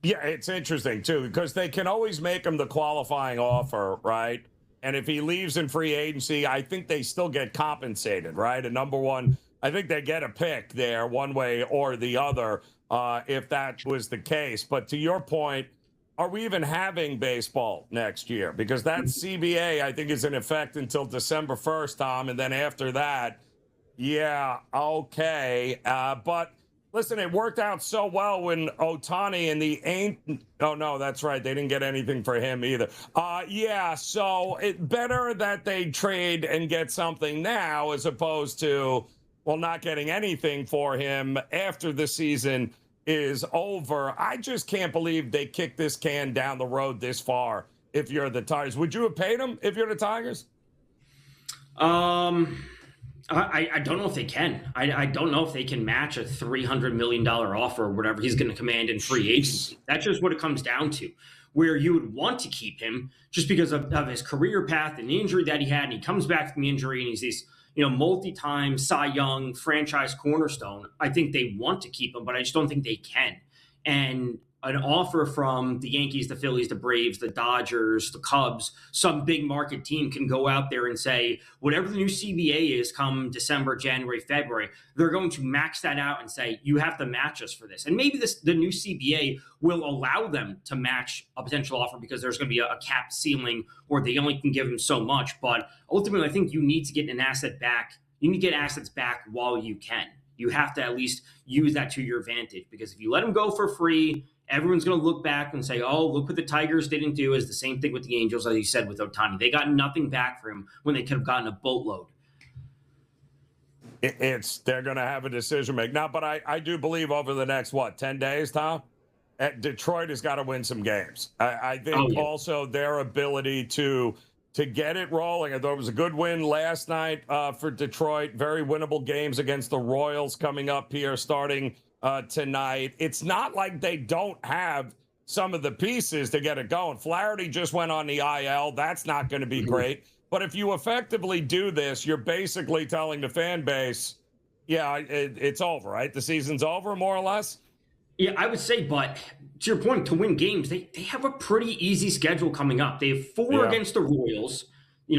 Yeah, it's interesting, too, because they can always make him the qualifying offer, right? And if he leaves in free agency, I think they still get compensated, right? And number one, I think they get a pick there one way or the other. If that was the case. But to your point, are we even having baseball next year? Because that CBA, I think, is in effect until December 1st, Tom. And then after that, okay. But listen, it worked out so well when Ohtani and oh, no, that's right. They didn't get anything for him either. So it's better that they trade and get something now as opposed to, not getting anything for him after the season is over. I just can't believe they kicked this can down the road this far if you're the Tigers. Would you have paid him if you're the Tigers? I don't know if they can. I don't know if they can match a $300 million offer or whatever he's going to command in free agency. That's just what it comes down to, where you would want to keep him just because of his career path and the injury that he had. And he comes back from the injury and he's this multi-time Cy Young franchise cornerstone. I think they want to keep him, but I just don't think they can. And an offer from the Yankees, the Phillies, the Braves, the Dodgers, the Cubs, some big market team can go out there and say, whatever the new CBA is come December, January, February, they're going to max that out and say, you have to match us for this. And maybe the new CBA will allow them to match a potential offer because there's going to be a cap ceiling or they only can give them so much. But ultimately, I think you need to get an asset back. You need to get assets back while you can. You have to at least use that to your advantage, because if you let them go for free, everyone's going to look back and say, oh, look what the Tigers didn't do. Is the same thing with the Angels, as you said, with Ohtani. They got nothing back for him when they could have gotten a boatload. They're going to have a decision to make. Now, but I do believe over the next, 10 days, Tom? Detroit has got to win some games. I think also their ability to get it rolling. I thought it was a good win last night for Detroit. Very winnable games against the Royals coming up here starting tonight. It's not like they don't have some of the pieces to get it going. Flaherty just went on the IL. That's not going to be great. But if you effectively do this, you're basically telling the fan base, yeah, it's over, right? The season's over, more or less. Yeah, I would say, but to your point, to win games, they have a pretty easy schedule coming up. They have 4 against the Royals,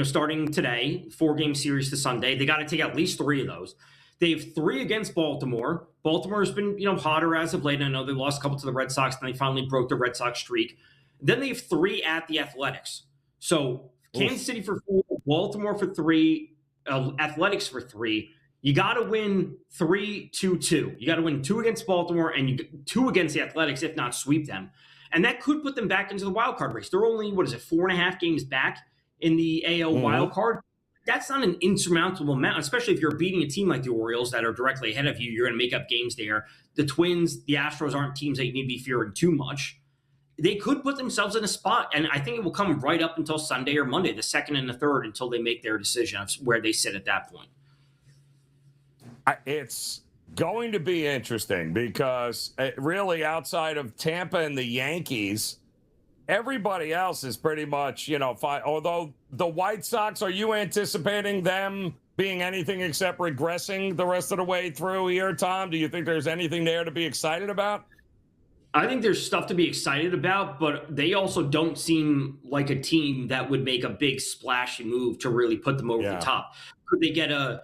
starting today, 4-game series to Sunday. They got to take at least 3 of those. They have 3 against Baltimore. Baltimore's been, hotter as of late. I know they lost a couple to the Red Sox, and they finally broke the Red Sox streak. Then they have 3 at the Athletics. So Kansas City for 4, Baltimore for 3, Athletics for 3. You got to win 3-2-2. You got to win 2 against Baltimore and 2 against the Athletics, if not sweep them. And that could put them back into the wild card race. They're only, 4.5 games back in the AL wild card. That's not an insurmountable amount, especially if you're beating a team like the Orioles that are directly ahead of you. You're going to make up games there. The Twins, the Astros aren't teams that you need to be fearing too much. They could put themselves in a spot, and I think it will come right up until Sunday or Monday, the 2nd and the 3rd, until they make their decision of where they sit at that point. It's going to be interesting because really outside of Tampa and the Yankees, everybody else is pretty much, fine. Although the White Sox, are you anticipating them being anything except regressing the rest of the way through here, Tom? Do you think there's anything there to be excited about? I think there's stuff to be excited about, but they also don't seem like a team that would make a big splashy move to really put them over the top. Could they get a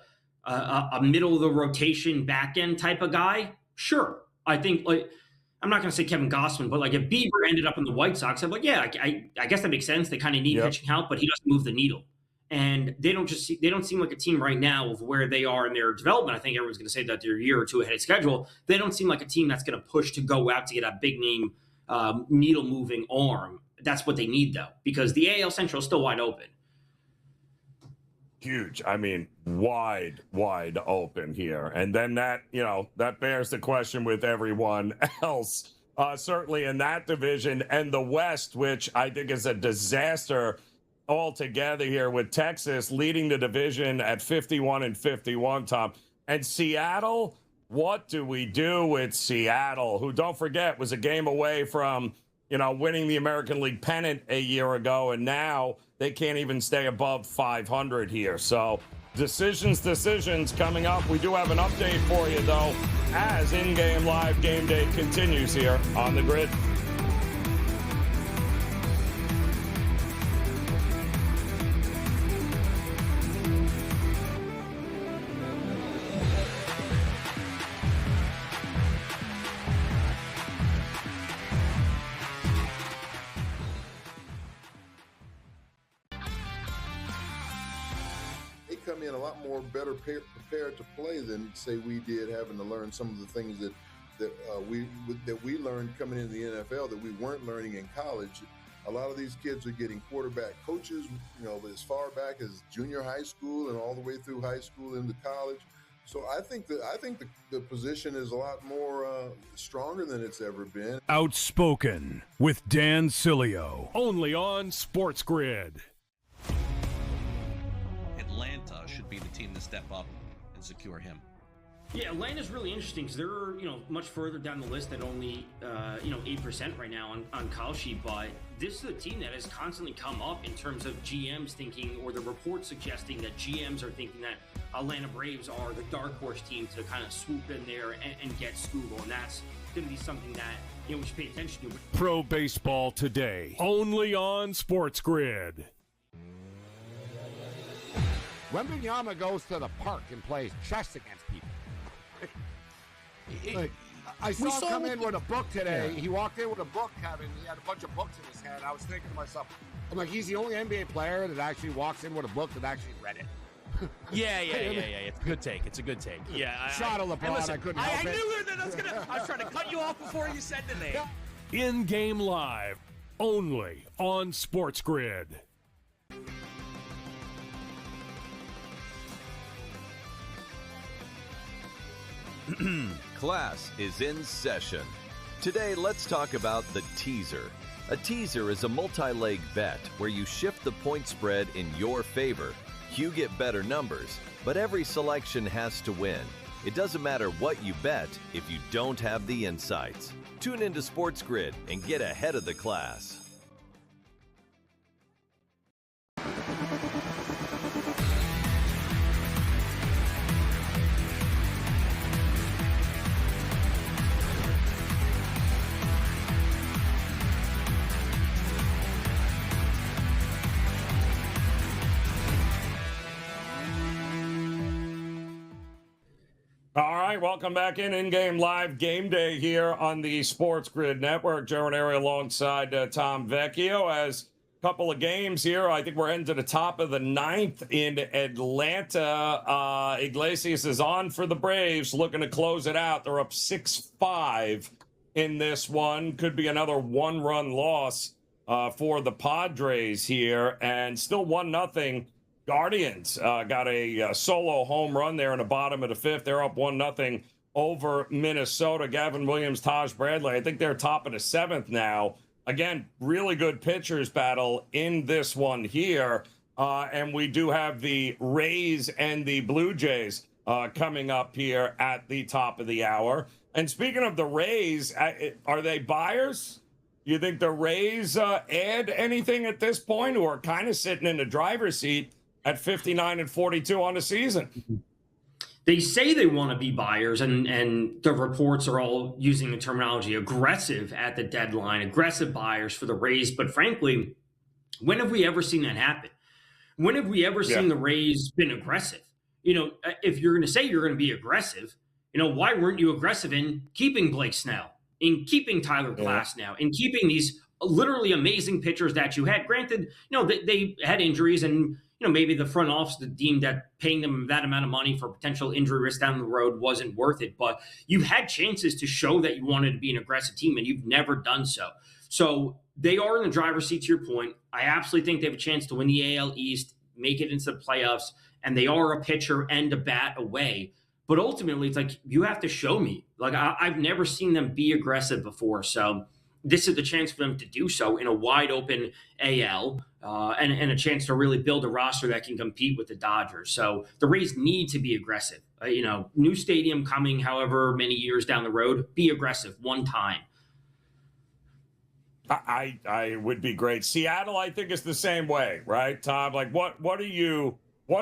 middle of the rotation back end type of guy? Sure. I think I'm not going to say Kevin Gausman, but if Bieber ended up in the White Sox, I'm I guess that makes sense. They kind of need pitching help, but he doesn't move the needle. And they don't seem like a team right now of where they are in their development. I think everyone's going to say that they're a year or 2 ahead of schedule. They don't seem like a team that's going to push to go out to get a big name needle moving arm. That's what they need though, because the AL Central is still wide open. Huge. I mean, wide open here. And then that bears the question with everyone else, certainly in that division, and the West, which I think is a disaster altogether here, with Texas leading the division at 51-51, Tom. And Seattle, what do we do with Seattle, who, don't forget, was a game away from, winning the American League pennant a year ago, and now they can't even stay above 500 here. So decisions coming up. We do have an update for you, though, as in-game live game day continues here on the grid. Come in a lot more better prepared to play than say we did, having to learn some of the things that we learned coming into the NFL that we weren't learning in college. A lot of these kids are getting quarterback coaches, as far back as junior high school and all the way through high school into college. So I think the position is a lot more stronger than it's ever been. Outspoken with Dan Cilio, only on SportsGrid. Atlanta should be the team to step up and secure him. Yeah, Atlanta's really interesting because they're, much further down the list than only, 8% right now on call sheet. But this is a team that has constantly come up in terms of GMs thinking, or the reports suggesting that GMs are thinking that Atlanta Braves are the dark horse team to kind of swoop in there and get Scoogle. And that's going to be something that, we should pay attention to. Pro Baseball Today, only on SportsGrid. Wembanyama goes to the park and plays chess against people. I saw him come in with a book today. Yeah. He walked in with a book, Kevin. He had a bunch of books in his hand. I was thinking to myself, he's the only NBA player that actually walks in with a book that actually read it. Yeah. It's a good take. Yeah. Shot of LeBron. Listen, I couldn't help it. I knew that I was trying to cut you off before you said the name. In-game live, only on SportsGrid. Class is in session. Today, let's talk about the teaser. A teaser is a multi-leg bet where you shift the point spread in your favor. You get better numbers, but every selection has to win. It doesn't matter what you bet if you don't have the insights. Tune into SportsGrid and get ahead of the class. right, welcome back in-game live game day here on the Sports Grid Network. Joe Raineri alongside Tom Vecchio. As a couple of games here, I think we're heading to the top of the ninth in Atlanta. Iglesias is on for the Braves, looking to close it out. They're up 6-5 in this one. Could be another one-run loss for the Padres here, and still 1-0. Guardians got a solo home run there in the bottom of the fifth. They're up 1-0 over Minnesota. Gavin Williams, Taj Bradley, I think they're top of the seventh now. Again, really good pitchers battle in this one here. And we do have the Rays and the Blue Jays coming up here at the top of the hour. And speaking of the Rays, are they buyers? You think the Rays add anything at this point, who are kind of sitting in the driver's seat at 59-42 on the season? They say they want to be buyers, and the reports are all using the terminology aggressive at the deadline, aggressive buyers for the Rays. But frankly, when have we ever seen that happen? When have we ever seen the Rays been aggressive? You know, if you're going to say you're going to be aggressive, you know, why weren't you aggressive in keeping Blake Snell, in keeping Tyler Glasnow, in keeping these literally amazing pitchers that you had? Granted, you know, they had injuries, and you know, maybe the front office deemed that paying them that amount of money for potential injury risk down the road wasn't worth it. But you had chances to show that you wanted to be an aggressive team, and you've never done so. So they are in the driver's seat, to your point. I absolutely think they have a chance to win the AL East, make it into the playoffs, and they are a pitcher and a bat away. But ultimately, it's like, you have to show me. Like, I've never seen them be aggressive before. So this is the chance for them to do so in a wide open AL, and a chance to really build a roster that can compete with the Dodgers. So the Rays need to be aggressive. You know, new stadium coming however many years down the road, be aggressive one time. I would be great. Seattle, I think, is the same way, right, Tom? Like, what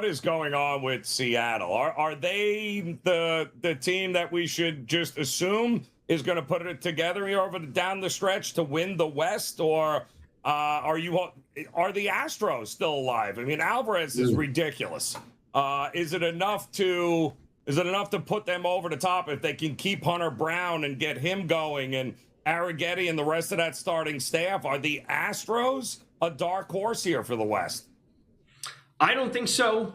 is going on with Seattle? Are they the team that we should just assume is going to put it together here down the stretch to win the West, or are the Astros still alive? I mean, Alvarez is ridiculous. Is it enough to put them over the top if they can keep Hunter Brown and get him going, and Arrighetti and the rest of that starting staff? Are the Astros a dark horse here for the West? I don't think so.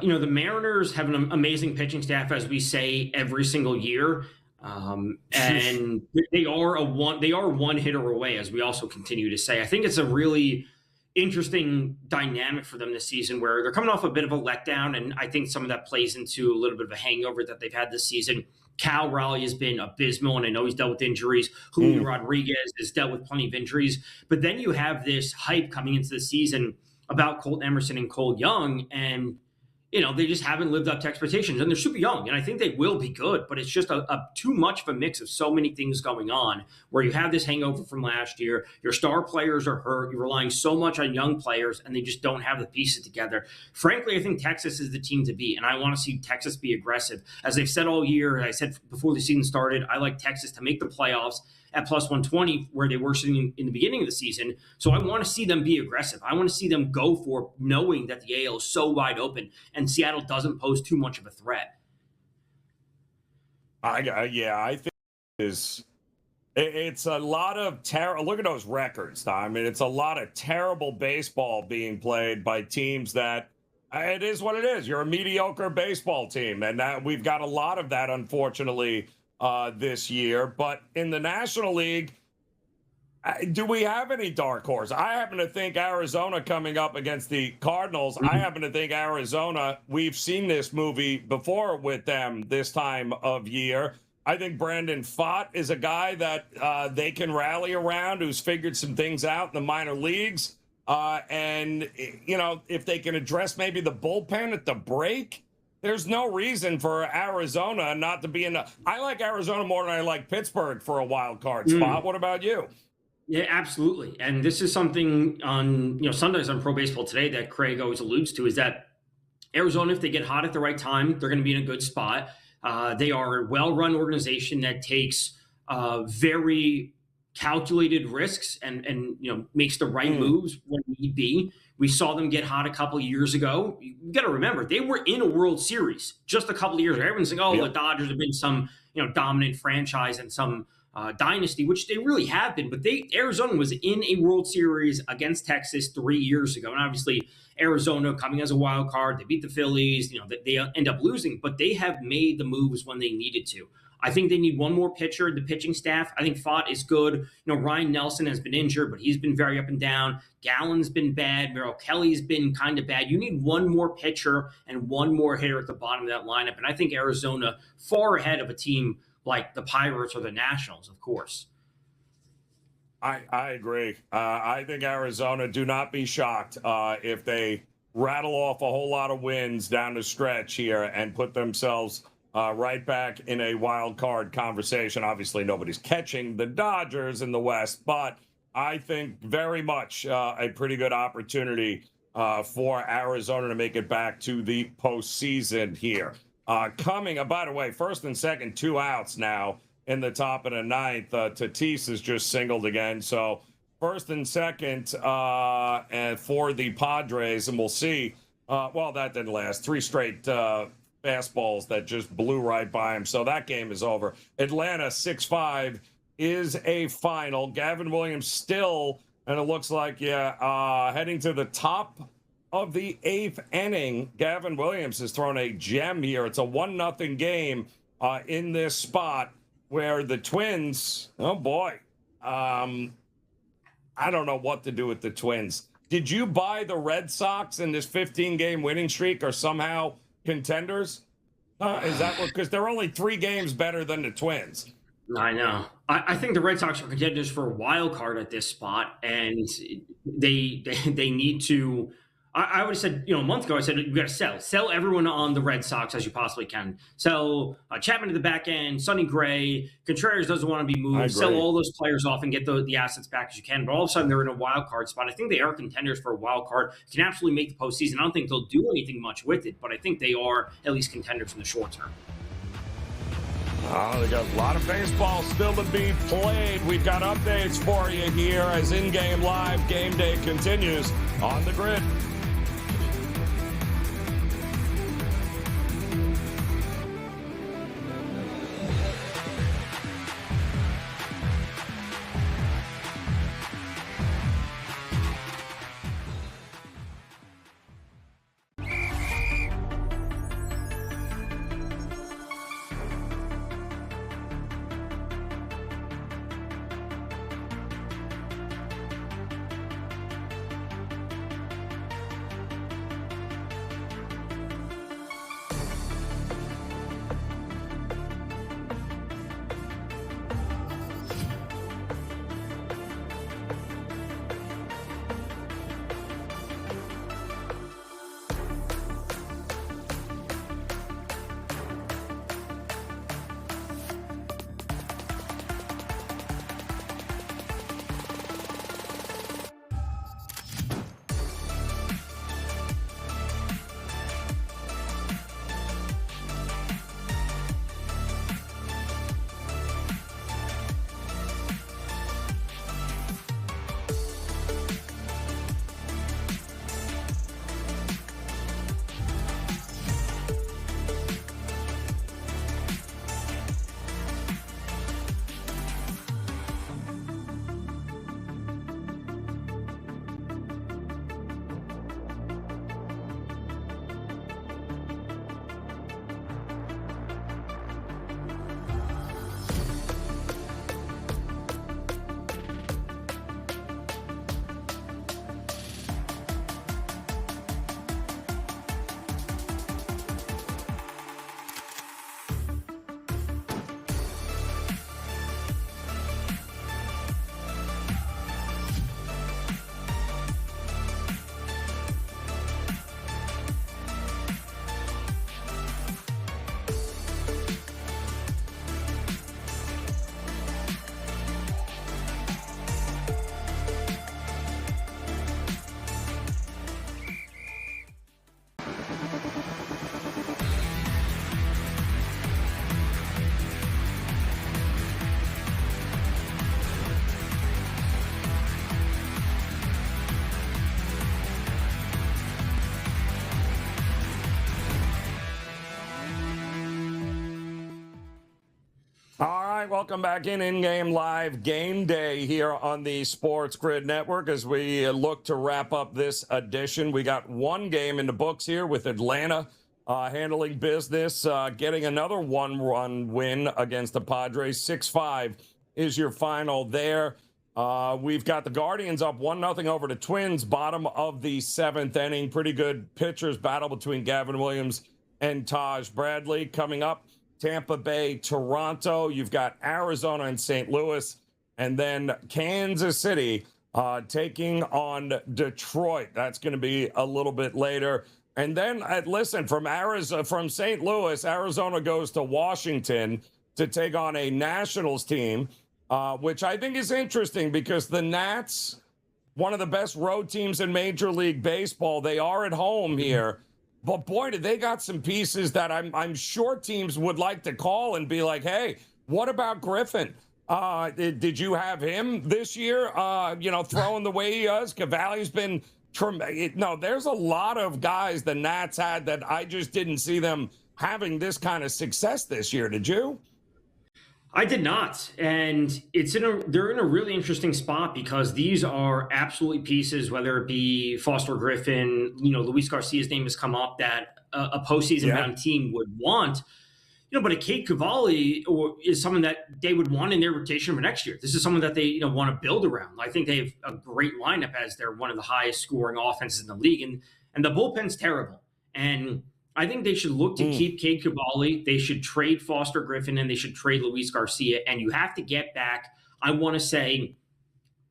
You know, the Mariners have an amazing pitching staff, as we say every single year. And they are one hitter away, as we also continue to say. I think it's a really interesting dynamic for them this season, where they're coming off a bit of a letdown, and I think some of that plays into a little bit of a hangover that they've had this season. Cal Raleigh has been abysmal, and I know he's dealt with injuries. Julio Rodriguez has dealt with plenty of injuries. But then you have this hype coming into the season about Colt Emerson and Cole Young, and you know, they just haven't lived up to expectations, and they're super young, and I think they will be good, but it's just a too much of a mix of so many things going on, where you have this hangover from last year, your star players are hurt, you're relying so much on young players, and they just don't have the pieces together. Frankly, I think Texas is the team to beat, and I want to see Texas be aggressive. As they've said all year, I said before the season started, I like Texas to make the playoffs at plus 120, where they were sitting in the beginning of the season. So I want to see them be aggressive. I want to see them go for, knowing that the AL is so wide open and Seattle doesn't pose too much of a threat. I think it's a lot of look at those records, Tom. I mean, it's a lot of terrible baseball being played by teams that it is what it is. You're a mediocre baseball team, and that we've got a lot of that, unfortunately, this year. But in the National League, do we have any dark horse? I happen to think Arizona coming up against the Cardinals. I happen to think Arizona, we've seen this movie before with them this time of year. I think Brandon Pfaadt is a guy that they can rally around, who's figured some things out in the minor leagues. And, you know, if they can address maybe the bullpen at the break, there's no reason for Arizona not to be in the... I like Arizona more than I like Pittsburgh for a wild card spot. What about you? Yeah, absolutely. And this is something on, you know, Sundays on Pro Baseball Today that Craig always alludes to, is that Arizona, if they get hot at the right time, they're going to be in a good spot. They are a well-run organization that takes very calculated risks and you know, makes the right moves when need be. We saw them get hot a couple of years ago. You got to remember, they were in a World Series just a couple of years ago. Everyone's like, the Dodgers have been some dominant franchise and some dynasty, which they really have been. But Arizona was in a World Series against Texas 3 years ago. And obviously, Arizona coming as a wild card, they beat the Phillies. They end up losing, but they have made the moves when they needed to. I think they need one more pitcher, the pitching staff. I think Fott is good. Ryan Nelson has been injured, but he's been very up and down. Gallen's been bad. Merrill Kelly's been kind of bad. You need one more pitcher and one more hitter at the bottom of that lineup. And I think Arizona far ahead of a team like the Pirates or the Nationals, of course. I agree. I think Arizona, do not be shocked if they rattle off a whole lot of wins down the stretch here and put themselves right back in a wild card conversation. Obviously, nobody's catching the Dodgers in the West, but I think very much a pretty good opportunity for Arizona to make it back to the postseason here. Coming, by the way, first and second, 2 outs now in the top of the ninth. Tatis is just singled again. So first and second and for the Padres, and we'll see. Well, that didn't last. 3 straight fastballs that just blew right by him. So that game is over. Atlanta 6-5 is a final. Gavin Williams still, and it looks like, heading to the top of the 8th inning. Gavin Williams has thrown a gem here. It's a 1-0 game in this spot where the Twins, oh boy, I don't know what to do with the Twins. Did you buy the Red Sox in this 15-game winning streak or somehow contenders? Is that what? Because they're only 3 games better than the Twins. I know. I think the Red Sox are contenders for a wild card at this spot, and they need to. I would have said, a month ago, I said, you got to sell everyone on the Red Sox as you possibly can. Sell Chapman to the back end, Sonny Gray, Contreras doesn't want to be moved. Sell all those players off and get the assets back as you can. But all of a sudden, they're in a wild card spot. I think they are contenders for a wild card. Can absolutely make the postseason. I don't think they'll do anything much with it, but I think they are at least contenders in the short term. Oh, they got a lot of baseball still to be played. We've got updates for you here as in-game live game day continues on the grid. right, welcome back in-game live game day here on the Sports Grid Network. As we look to wrap up this edition, we got one game in the books here with Atlanta handling business, getting another one-run win against the Padres. 6-5 is your final there. We've got the Guardians up 1-0 over the Twins, bottom of the 7th inning. Pretty good pitchers battle between Gavin Williams and Taj Bradley. Coming up, Tampa Bay, Toronto. You've got Arizona and St. Louis, and then Kansas City taking on Detroit. That's going to be a little bit later. And then, listen, from St. Louis, Arizona goes to Washington to take on a Nationals team, which I think is interesting because the Nats, one of the best road teams in Major League Baseball, they are at home here. But boy, did they got some pieces that I'm sure teams would like to call and be like, hey, what about Griffin? Did you have him this year, throwing the way he does? Cavalli's been tremendous. No, there's a lot of guys the Nats had that I just didn't see them having this kind of success this year. Did you? I did not, and they're in a really interesting spot because these are absolutely pieces. Whether it be Foster Griffin, Luis Garcia's name has come up that a postseason bound team would want. But a Kate Cavalli is someone that they would want in their rotation for next year. This is someone that they want to build around. I think they have a great lineup as they're one of the highest scoring offenses in the league, and the bullpen's terrible. And I think they should look to keep Cade Cavalli. They should trade Foster Griffin, and they should trade Luis Garcia. And you have to get back, I want to say,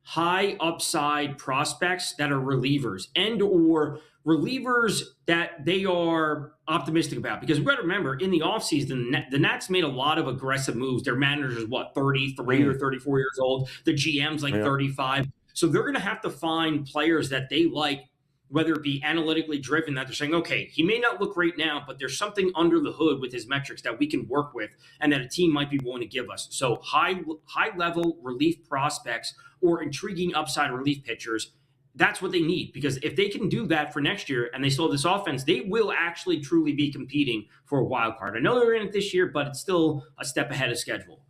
high upside prospects that are relievers and or relievers that they are optimistic about. Because we've got to remember, in the offseason, the Nats made a lot of aggressive moves. Their manager's, 33 or 34 years old. The GM's 35. So they're going to have to find players that they like, whether it be analytically driven, that they're saying, okay, he may not look great now, but there's something under the hood with his metrics that we can work with and that a team might be willing to give us. So high-level relief prospects or intriguing upside relief pitchers, that's what they need. Because if they can do that for next year and they still have this offense, they will actually truly be competing for a wild card. I know they're in it this year, but it's still a step ahead of schedule.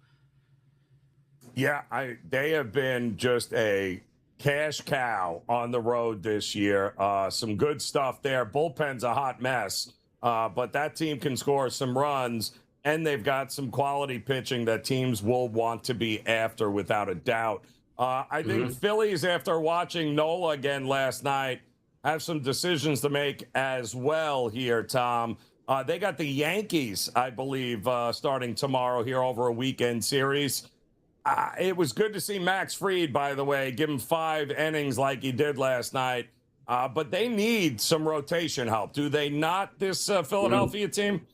Yeah, they have been just a cash cow on the road this year. Some good stuff there. Bullpen's a hot mess, but that team can score some runs, and they've got some quality pitching that teams will want to be after without a doubt. I think Phillies, after watching Nola again last night, have some decisions to make as well here, Tom. They got the Yankees, I believe, starting tomorrow here over a weekend series. It was good to see Max Fried, by the way, give him 5 innings like he did last night. But they need some rotation help, do they not, this Philadelphia team?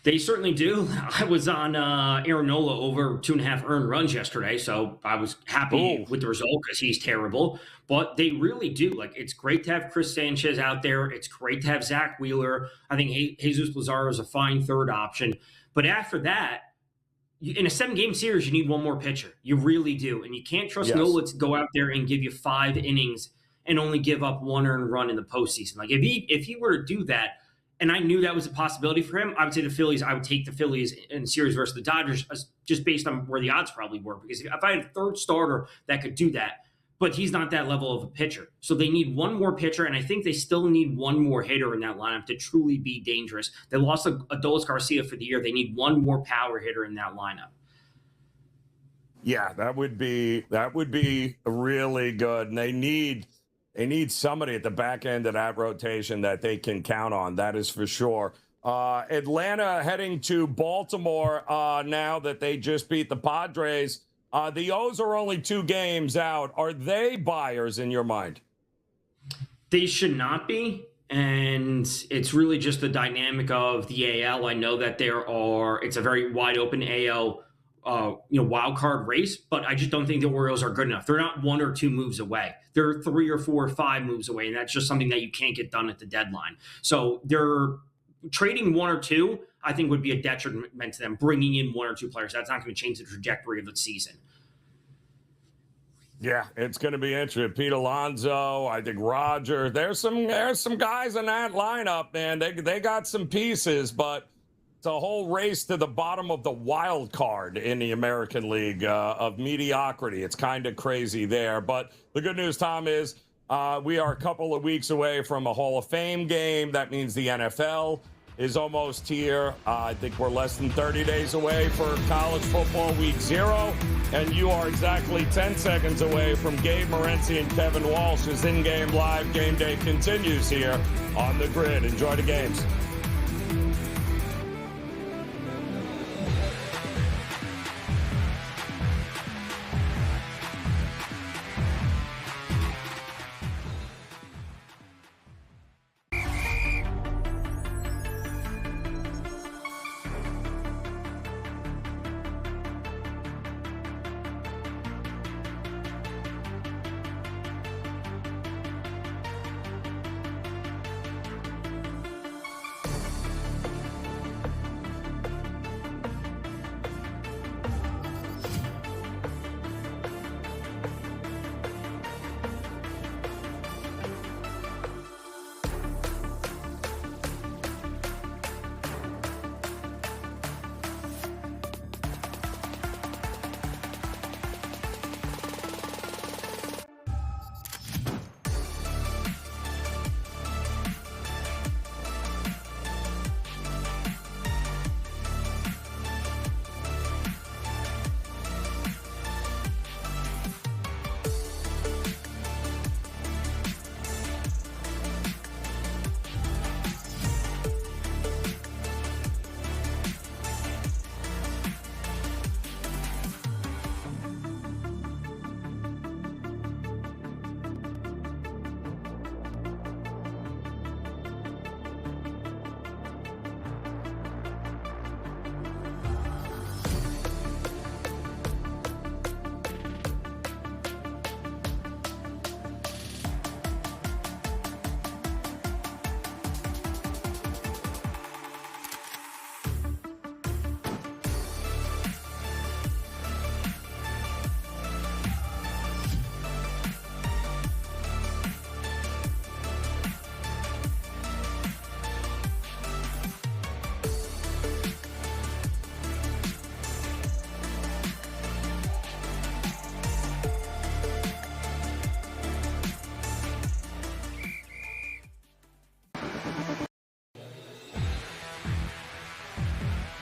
They certainly do. I was on Aaron Nola over 2.5 earned runs yesterday, so I was happy with the result because he's terrible. But they really do. It's great to have Chris Sanchez out there. It's great to have Zach Wheeler. I think Jesus Lazaro is a fine third option. But after that, in a 7-game series, you need one more pitcher. You really do. And you can't trust Nola to go out there and give you 5 innings and only give up 1 earned run in the postseason. If he were to do that, and I knew that was a possibility for him, I would say I would take the Phillies in a series versus the Dodgers just based on where the odds probably were. Because if I had a third starter that could do that, but he's not that level of a pitcher. So they need one more pitcher, and I think they still need one more hitter in that lineup to truly be dangerous. They lost Adolis Garcia for the year. They need one more power hitter in that lineup. Yeah, that would be really good. And they need somebody at the back end of that rotation that they can count on. That is for sure. Atlanta heading to Baltimore now that they just beat the Padres. The O's are only 2 games out. Are they buyers in your mind? They should not be. And it's really just the dynamic of the AL. I know that it's a very wide open AL wild card race, but I just don't think the Orioles are good enough. They're not 1 or 2 moves away. They're 3 or 4 or 5 moves away, and that's just something that you can't get done at the deadline. So they're trading 1 or 2, I think, would be a detriment to them. Bringing in 1 or 2 players, that's not going to change the trajectory of the season. Yeah, it's going to be interesting. Pete Alonso, I think Roger. There's some guys in that lineup, man. They got some pieces, but It's a whole race to the bottom of the wild card in the American League of mediocrity. It's kind of crazy there. But the good news, Tom, is we are a couple of weeks away from a Hall of Fame game. That means the NFL is almost here. I think we're less than 30 days away for college football week 0. And you are exactly 10 seconds away from Gabe Morency and Kevin Walsh's in-game live game day continues here on the grid. Enjoy the games.